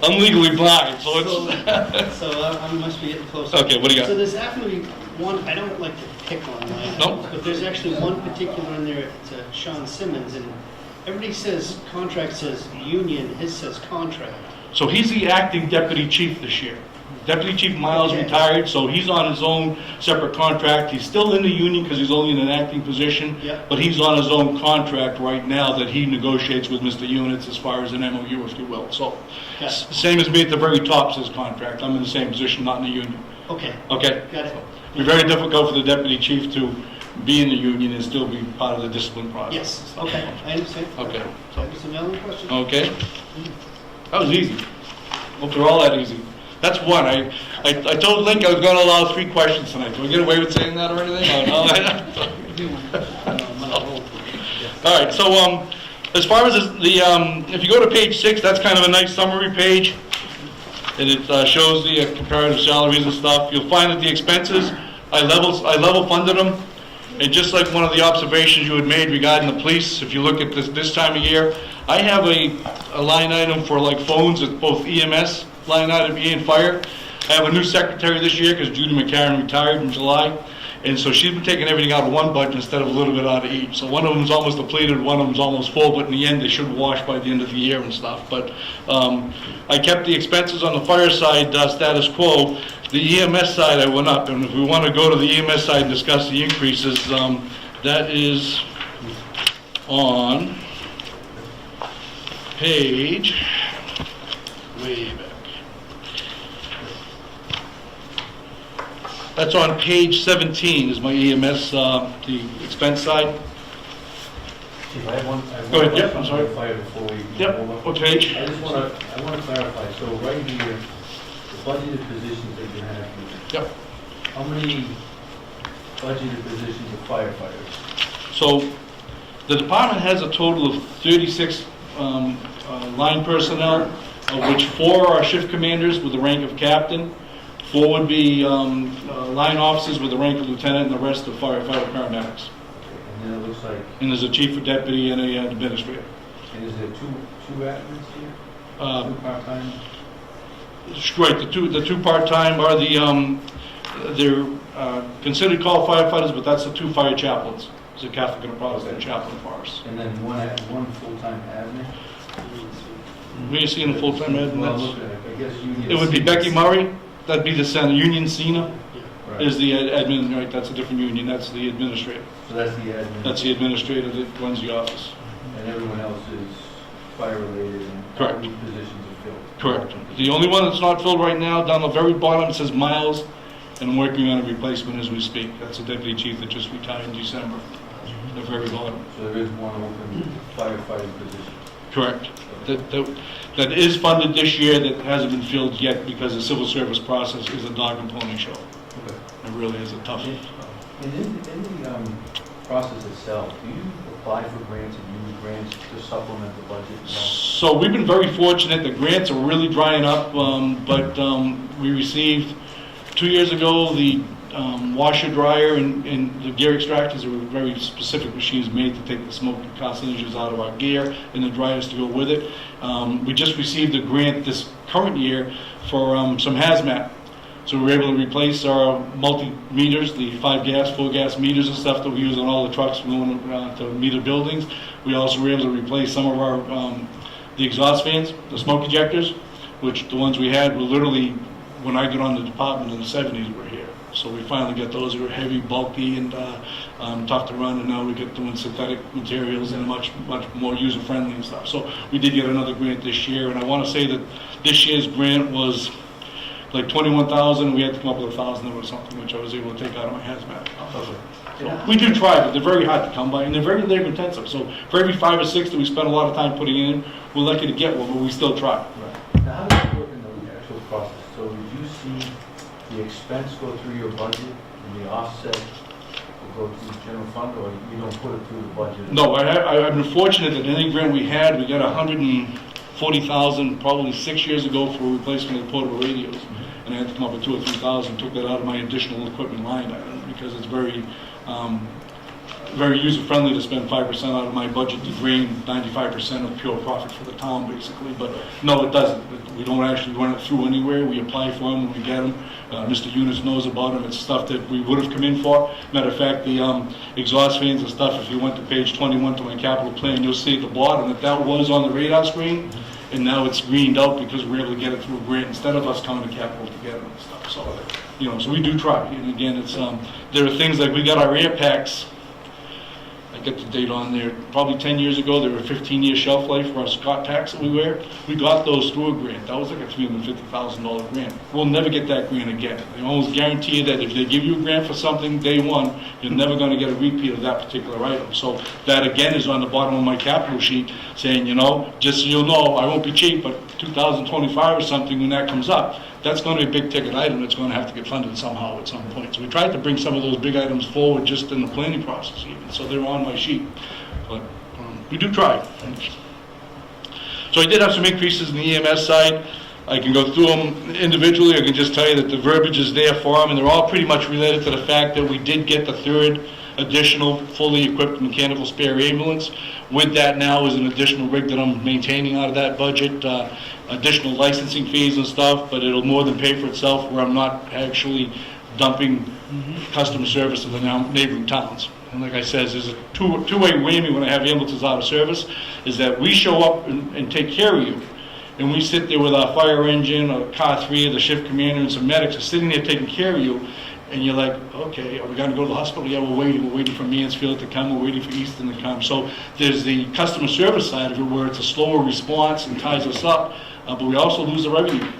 I'm legally blind, so it's... So I must be getting close. Okay, what do you got? So there's actually one, I don't like to pick one, right? Nope. But there's actually one particular in there, it's Sean Simmons, and everybody says contract says union, his says contract. So he's the acting deputy chief this year. Deputy Chief Miles retired, so he's on his own separate contract. He's still in the union because he's only in an acting position, but he's on his own contract right now that he negotiates with Mr. Units as far as an MOU, if you will. So, same as me at the very top says contract. I'm in the same position, not in the union. Okay. Okay. Got it. It'd be very difficult for the deputy chief to be in the union and still be part of the discipline process. Yes, okay, I understand. Okay. Some other questions? Okay. That was easy. Hope they're all that easy. That's one. I told Link I was going to allow 3 questions tonight. Do I get away with saying that or anything? Oh, no. All right. So as far as if you go to page 6, that's kind of a nice summary page, and it shows the comparative salaries and stuff. You'll find that the expenses I level funded them, and just like one of the observations you had made regarding the police, if you look at this time of year, I have a line item for like phones at both EMS line item and fire. I have a new secretary this year because Judy McCarron retired in July, and so she's been taking everything out of one budget instead of a little bit out of each. So one of them's almost depleted, one of them's almost full, but in the end they should wash by the end of the year and stuff. But I kept the expenses on the fire side status quo. The EMS side I went up, and if we want to go to the EMS side and discuss the increases, that is on page way back. That's on page 17 is my EMS, the expense side. Chief, I have one. Go ahead, yep, I'm sorry. Fire before we move Yep, over. what page? I want to clarify, so right here, the budgeted positions that you have here. Yep. How many budgeted positions of firefighters? So the department has a total of 36 line personnel, of which 4 are shift commanders with the rank of captain, 4 would be line officers with the rank of lieutenant, and the rest are firefighter paramedics. And then it looks like... And there's a chief, a deputy, and an administrator. And is there two admins here? 2 part-time? Right, the two part-time are they're considered called firefighters, but that's the 2 fire chaplains. It's a Catholic and a Protestant chaplain for us. And then one full-time admin? Where you seeing the full-time admin? Well, look, I guess union... It would be Becky Murray. That'd be the center. Union Cena Right. is the admin, right? That's a different union. That's the administrator. So that's the admin? That's the administrator that runs the office. And everyone else is fire-related and... Correct. Positions are filled? Correct. The only one that's not filled right now, down the very bottom, it says Miles, and I'm working on a replacement as we speak. That's the deputy chief that just retired in December. The very bottom. So there is one open firefighting position? Correct. That is funded this year, that hasn't been filled yet because the civil service process is a dog and pony show. Okay. It really is a tough In the process itself, do you apply for grants and use grants to supplement the budget? at all? So we've been very fortunate. The grants are really drying up, but we received 2 years ago the washer dryer and the gear extractors. They were very specific machines made to take the smoke and carcinogens out of our gear, and the dryers to go with it. We just received a grant this current year for some hazmat. So we were able to replace our multi-meters, the 4 gas meters and stuff that we use on all the trucks going to meter buildings. We also were able to replace some of our the exhaust fans, the smoke ejectors, which the ones we had were literally, when I got on the department in the 70s, were here. So we finally got those. They were heavy, bulky, and tough to run, and now we get doing synthetic materials and much more user-friendly and stuff. So we did get another grant this year, and I want to say that this year's grant was like $21,000. We had to come up with $1,000 or something, which I was able to take out of my hazmat. So we do try, but they're very hard to come by, and they're very labor intensive. So for every 5 or 6 that we spend a lot of time putting in, we're lucky to get one, but we still try. Right. Now, how does it work in the actual process? So did you see the expense go through your budget and the offset will go to the general fund, or you don't put it through the budget? No, I've been fortunate that any grant we had, we got $140,000 probably 6 years ago for replacement of the portable radios. And I had to come up with $2,000 or $3,000, took that out of my additional equipment line item because it's very user-friendly to spend 5% out of my budget to drain 95% of pure profit for the town, basically. But no, it doesn't. We don't actually run it through anywhere. We apply for them when we get them. Mr. Eunice knows about them. It's stuff that we would have come in for. Matter of fact, the exhaust fans and stuff, if you went to page 21 to my capital plan, you'll see at the bottom that was on the radar screen. And now it's greened out because we're able to get it through a grant instead of us coming to capital to get it and stuff. So, so we do try. And again, it's there are things like we got our air packs. I get the date on there. Probably 10 years ago, there were 15-year shelf life for our Scott packs that we wear. We got those through a grant. That was like a $350,000 grant. We'll never get that grant again. They almost guarantee you that if they give you a grant for something day one, you're never going to get a repeat of that particular item. So that again is on the bottom of my capital sheet saying, just so you'll know, I won't be cheap, but 2025 or something when that comes up, that's going to be a big ticket item that's going to have to get funded somehow at some point. So we tried to bring some of those big items forward just in the planning process even, so they're on my sheet. But we do try. So I did have some increases in the EMS side. I can go through them individually. I can just tell you that the verbiage is there for them, and they're all pretty much related to the fact that we did get the third additional fully equipped mechanical spare ambulance. With that now is an additional rig that I'm maintaining out of that budget, additional licensing fees and stuff, but it'll more than pay for itself where I'm not actually dumping customer service to the neighboring towns. And like I said, there's a two-way whammy when I have ambulances out of service, is that we show up and take care of you. And we sit there with our fire engine, or car 3, the shift commander, and some medics are sitting there taking care of you. And you're like, okay, are we going to go to the hospital? Yeah, we're waiting for Mansfield to come, we're waiting for Easton to come. So there's the customer service side of it where it's a slower response and ties us up, but we also lose the revenue.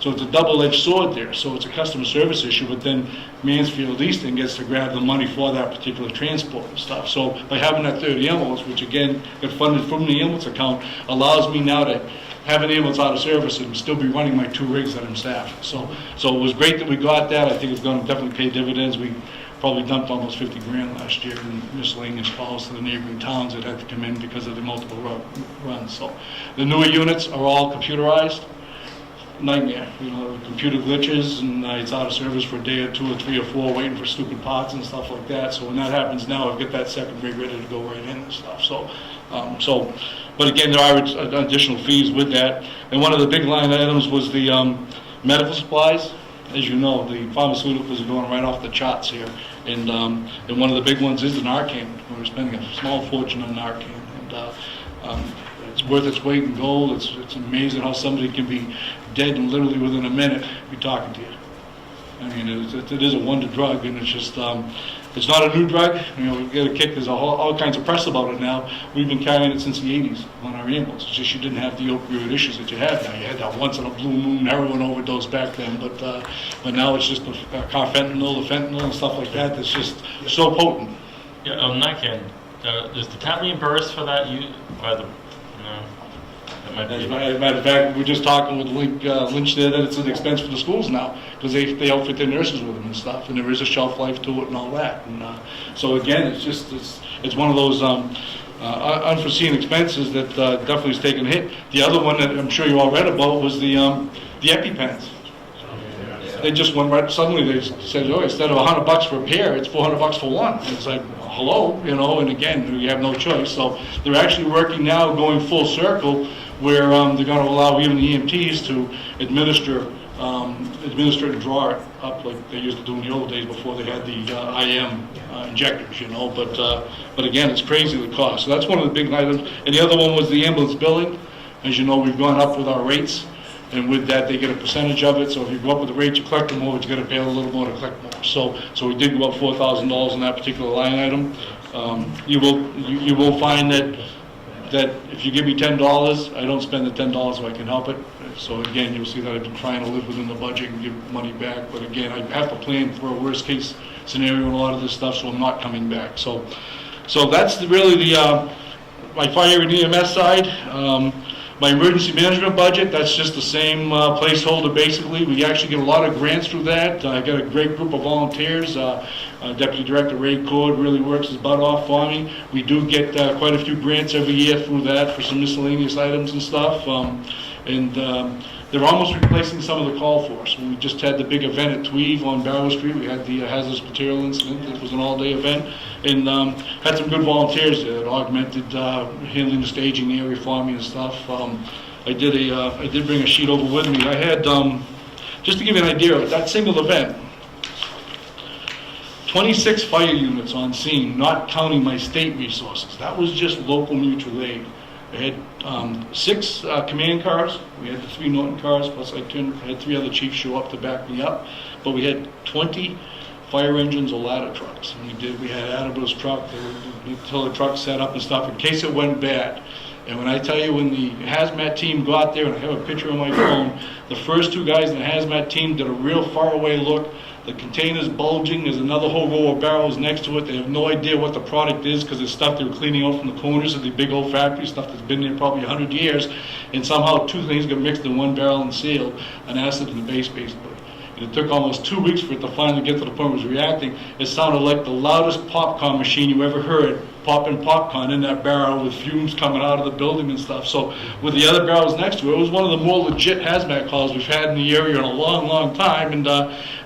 So it's a double-edged sword there. So it's a customer service issue, but then Mansfield Easton gets to grab the money for that particular transport and stuff. So by having that third ambulance, which again got funded from the ambulance account, allows me now to have an ambulance out of service and still be running my 2 rigs that I'm staffed. So it was great that we got that. I think it's going to definitely pay dividends. We probably dumped almost 50 grand last year in miscellaneous calls to the neighboring towns that had to come in because of the multiple runs. So the newer units are all computerized. Nightmare, computer glitches, and it's out of service for a day or 2 or 3 or 4 waiting for stupid parts and stuff like that. So when that happens now, I've got that second rig ready to go right in and stuff. But again, there are additional fees with that. And one of the big line items was the medical supplies. As you know, the pharmaceuticals are going right off the charts here. And one of the big ones is the Narcan. We're spending a small fortune on Narcan. And it's worth its weight in gold. It's amazing how somebody can be dead and literally within a minute be talking to you. I mean, it is a wonder drug, and it's just, it's not a new drug. We get a kick. There's all kinds of press about it now. We've been carrying it since the 80s on our ambulance. It's just you didn't have the opioid issues that you have now. You had that once in a blue moon heroin overdose back then, but now it's just the carfentanil, the fentanyl, and stuff like that. That's just so potent. Yeah, Narcan. Is the town reimbursed for that? That might As be. a matter of fact, we're just talking with Lynch there that it's an expense for the schools now, because they outfit their nurses with them and stuff, and there is a shelf life to it and all that. And so again, it's one of those unforeseen expenses that definitely is taking a hit. The other one that I'm sure you all read about was the EpiPens. They just went right, suddenly they said, oh, instead of $100 for a pair, it's $400 for one. And it's like, hello, you know, and again, you have no choice. So they're actually working now, going full circle, where they're going to allow even the EMTs to administer and draw it up like they used to do in the old days before they had the IM injectors, you know. But again, it's crazy the cost. So that's one of the big items. And the other one was the ambulance billing. As you know, we've gone up with our rates. And with that, they get a percentage of it. So if you go up with the rate, you collect more, but you got to pay a little more to collect more. So we did go up $4,000 in that particular line item. You will find that if you give me $10, I don't spend the $10 if I can help it. So again, you'll see that I've been trying to live within the budget and give money back. But again, I have to plan for a worst case scenario in a lot of this stuff, so I'm not coming back. So that's really my fire and EMS side. My emergency management budget, that's just the same placeholder basically. We actually get a lot of grants through that. I got a great group of volunteers. Deputy Director Ray Cord really works his butt off for me. We do get quite a few grants every year through that for some miscellaneous items and stuff. They're almost replacing some of the call force. We just had the big event at Tweeve on Barrow Street. We had the hazardous material incident. It was an all-day event. And had some good volunteers there that augmented handling the staging area for me and stuff. I did bring a sheet over with me. I had, just to give you an idea of that single event, 26 fire units on scene, not counting my state resources. That was just local mutual aid. I had 6 command cars. We had the 3 Norton cars, plus I had 3 other chiefs show up to back me up. But we had 20 fire engines or ladder trucks. And we had Attleboro's truck, the utility truck set up and stuff in case it went bad. And when I tell you, when the hazmat team got there, and I have a picture on my phone, the first 2 guys in the hazmat team did a real far away look. The container's bulging, there's another whole row of barrels next to it. They have no idea what the product is because it's stuff they were cleaning out from the corners of the big old factory, stuff that's been there probably 100 years. And somehow 2 things got mixed in 1 barrel and sealed, an acid and a base basically. And it took almost 2 weeks for it to finally get to the point where it was reacting. It sounded like the loudest popcorn machine you ever heard, popping popcorn in that barrel with fumes coming out of the building and stuff. So with the other barrels next to it, it was one of the more legit hazmat calls we've had in the area in a long, long time. And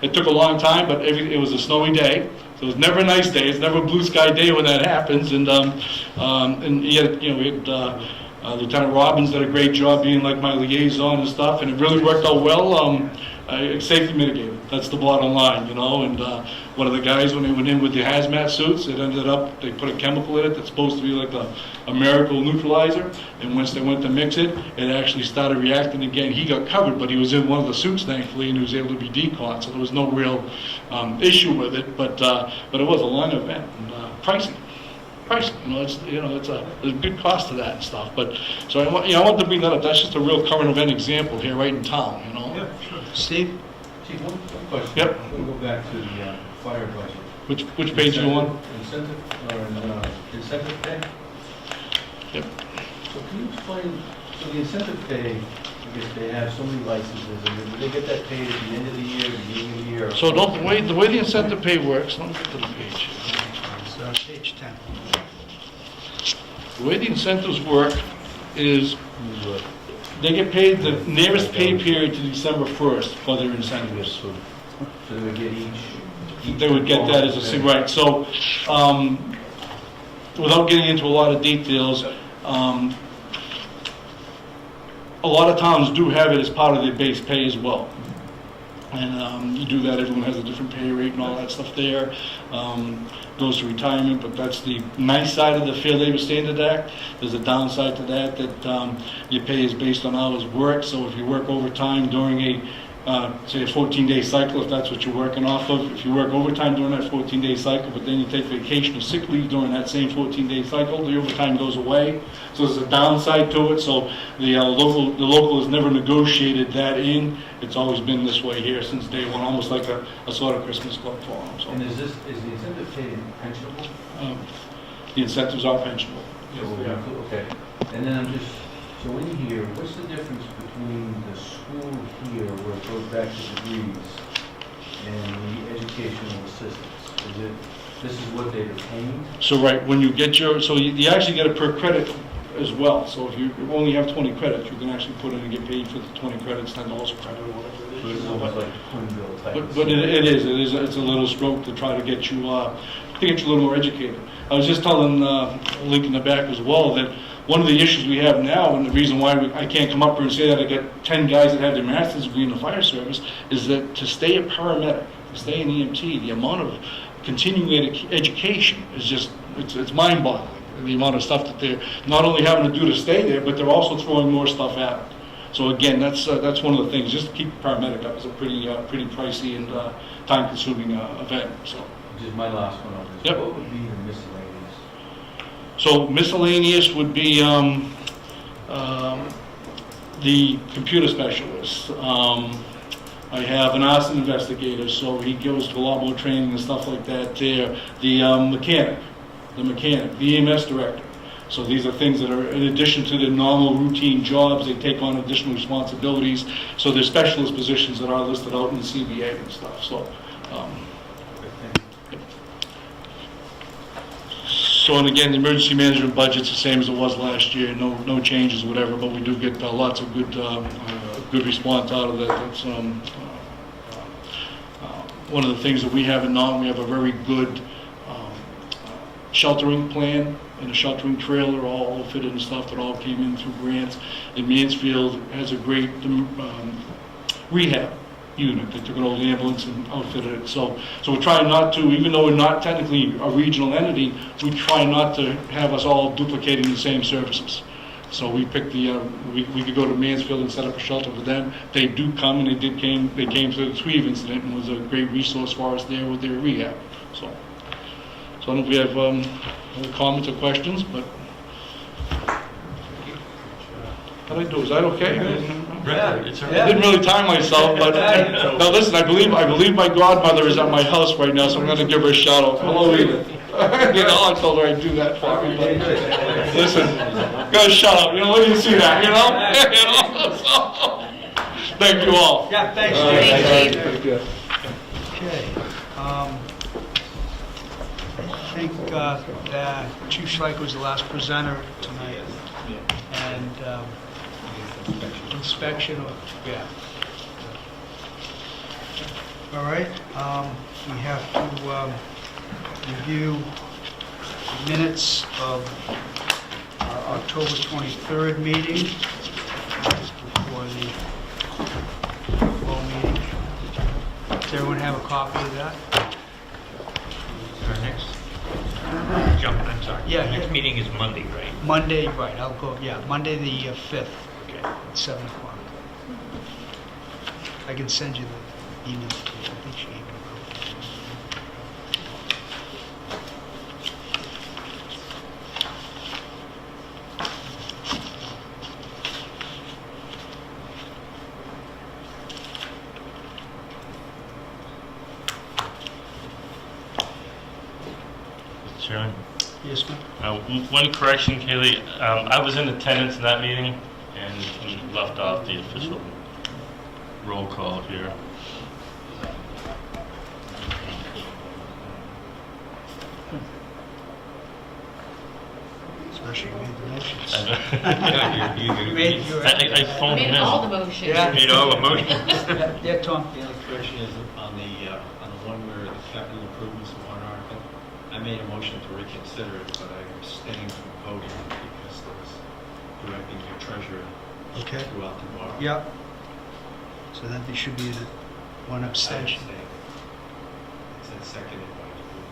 it took a long time, but it was a snowy day. So it was never a nice day. It's never a blue sky day when that happens. And we had Lieutenant Robbins did a great job being like my liaison and stuff, and it really worked out well. Safety mitigated. That's the bottom line, you know. And one of the guys, when they went in with the hazmat suits, it ended up, they put a chemical in it that's supposed to be like a miracle neutralizer. And once they went to mix it, it actually started reacting again. He got covered, but he was in one of the suits, thankfully, and he was able to be deconned. So there was no real issue with it. But it was a long event and pricey. It's a good cost to that and stuff. But so I want to bring that up. That's just a real current event example here, right in town. You know. Yeah, sure. Steve? Chief, one question. Yep. We'll go back to the fire budget. Which page you on? Incentive pay? Yep. So can you explain, so the incentive pay, I guess they have so many licenses, and do they get that paid at the end of the year, the beginning of the year? So the way the incentive pay works, let me get to the page. It's page 10. The way the incentives work is they get paid the nearest pay period to December 1st for their incentives. So they would get each They would get that as a single, right. So without getting into a lot of details, a lot of towns do have it as part of their base pay as well. And you do that, everyone has a different pay rate and all that stuff there. Goes to retirement, but that's the nice side of the Fair Labor Standards Act. There's a downside to that your pay is based on hours worked. So if you work overtime during say a 14-day cycle, if that's what you're working off of, if you work overtime during that 14-day cycle, but then you take vacation or sick leave during that same 14-day cycle, the overtime goes away. So there's a downside to it. So the local has never negotiated that in. It's always been this way here since day one, almost like a sort of Christmas club for them. So. And is the incentive pay pensionable? The incentives are pensionable. Okay. And then I'm just So in here, what's the difference between the school here, where it goes back to degrees, and the educational assistance? Is it, this is what they've attained? So right, when you get your, so you actually get it per credit as well. So if you only have 20 credits, you can actually put in and get paid for the 20 credits, $10 a credit or whatever it So is. it's almost like a Quinville type. But it's a little stroke to try to get you a little more educated. I was just telling Link in the back as well that one of the issues we have now, and the reason why I can't come up here and say that I got 10 guys that have their master's degree in the fire service, is that to stay a paramedic, to stay an EMT, the amount of continuing education is just, it's mind-boggling. The amount of stuff that they're not only having to do to stay there, but they're also throwing more stuff at them. So again, that's one of the things. Just to keep a paramedic up is a pretty pricey and time-consuming event. So. Just my last one on this. Yep. What would be the miscellaneous? So miscellaneous would be the computer specialist. I have an arson investigator, so he goes to a lot more training and stuff like that there. The mechanic, the EMS director. So these are things that are in addition to their normal routine jobs, they take on additional responsibilities. So there's specialist positions that are listed out in the CBA and stuff. So, so and again, the emergency management budget's the same as it was last year. No changes, whatever. But we do get lots of good response out of that. That's one of the things that we have in Norton. We have a very good sheltering plan and a sheltering trailer, all fitted and stuff that all came in through grants. And Mansfield has a great rehab unit. They took an old ambulance and outfitted it. So we're trying not to, even though we're not technically a regional entity, we try not to have us all duplicating the same services. So we picked we could go to Mansfield and set up a shelter for them. They do come, and they came to the Tweeve incident and was a great resource for us there with their rehab. So I don't know if we have any comments or questions, but how did I do? Is that okay? I didn't really time myself, but now listen, I believe my godmother is at my house right now, so I'm going to give her a shout out. Hello, Edith. You know, I told her I'd do that for me. But listen, go shout out. You know, let me see that. You know. So, thank you all. Yeah, thanks, Thank you. Pretty good. Okay. I think that Chief Schleicher was the last presenter tonight. And inspection, yeah. All right, we have to review minutes of our October 23rd meeting before the full meeting. Does everyone have a copy of that? Our next, I'm sorry. Yeah, Our next yeah. meeting is Monday, right? Monday, right, I'll go, yeah, Monday the 5th. Okay. At 7 o'clock. I can send you the email. I think she emailed it. Chairman? Yes, ma'am. One correction, Kaylee. I was in attendance in that meeting and left off the official roll call here. Especially you made the motions. I You made your... phoned him in. motions. Yeah. Made all the motions. Yeah, Tom. The only correction is on the one where the capital improvements warrant article. I made a motion to reconsider it, but I abstained from voting because there was directing your treasurer Okay. throughout the warrant. Yep. So then there should be one I abstention. abstained. It said seconded by the group.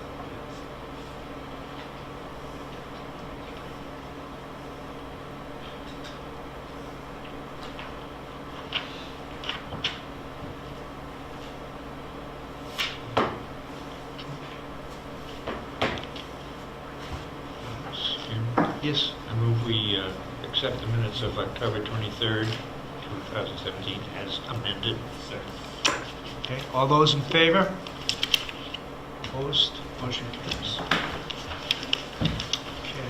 Yes. I move we accept the minutes of October 23rd, 2017 as amended. Okay, all those in favor? Opposed? Motion carries. Okay.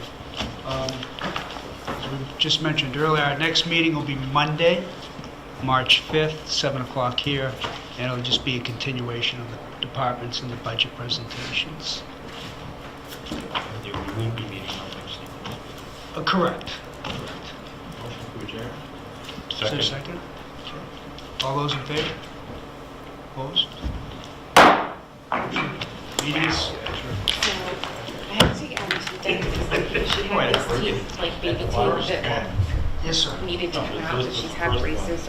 we just mentioned earlier, our next meeting will be Monday, March 5th, 7 o'clock here, and it'll just be a continuation of the departments and the budget presentations. We won't be meeting on Wednesday. Correct. Motion to adjourn. Is there a second? Okay. All those in favor? Opposed? Meetings. I have to take Alice to dentist, like, she had these teeth, like baby teeth that Yes, sir. needed to come out, but she's had braces, so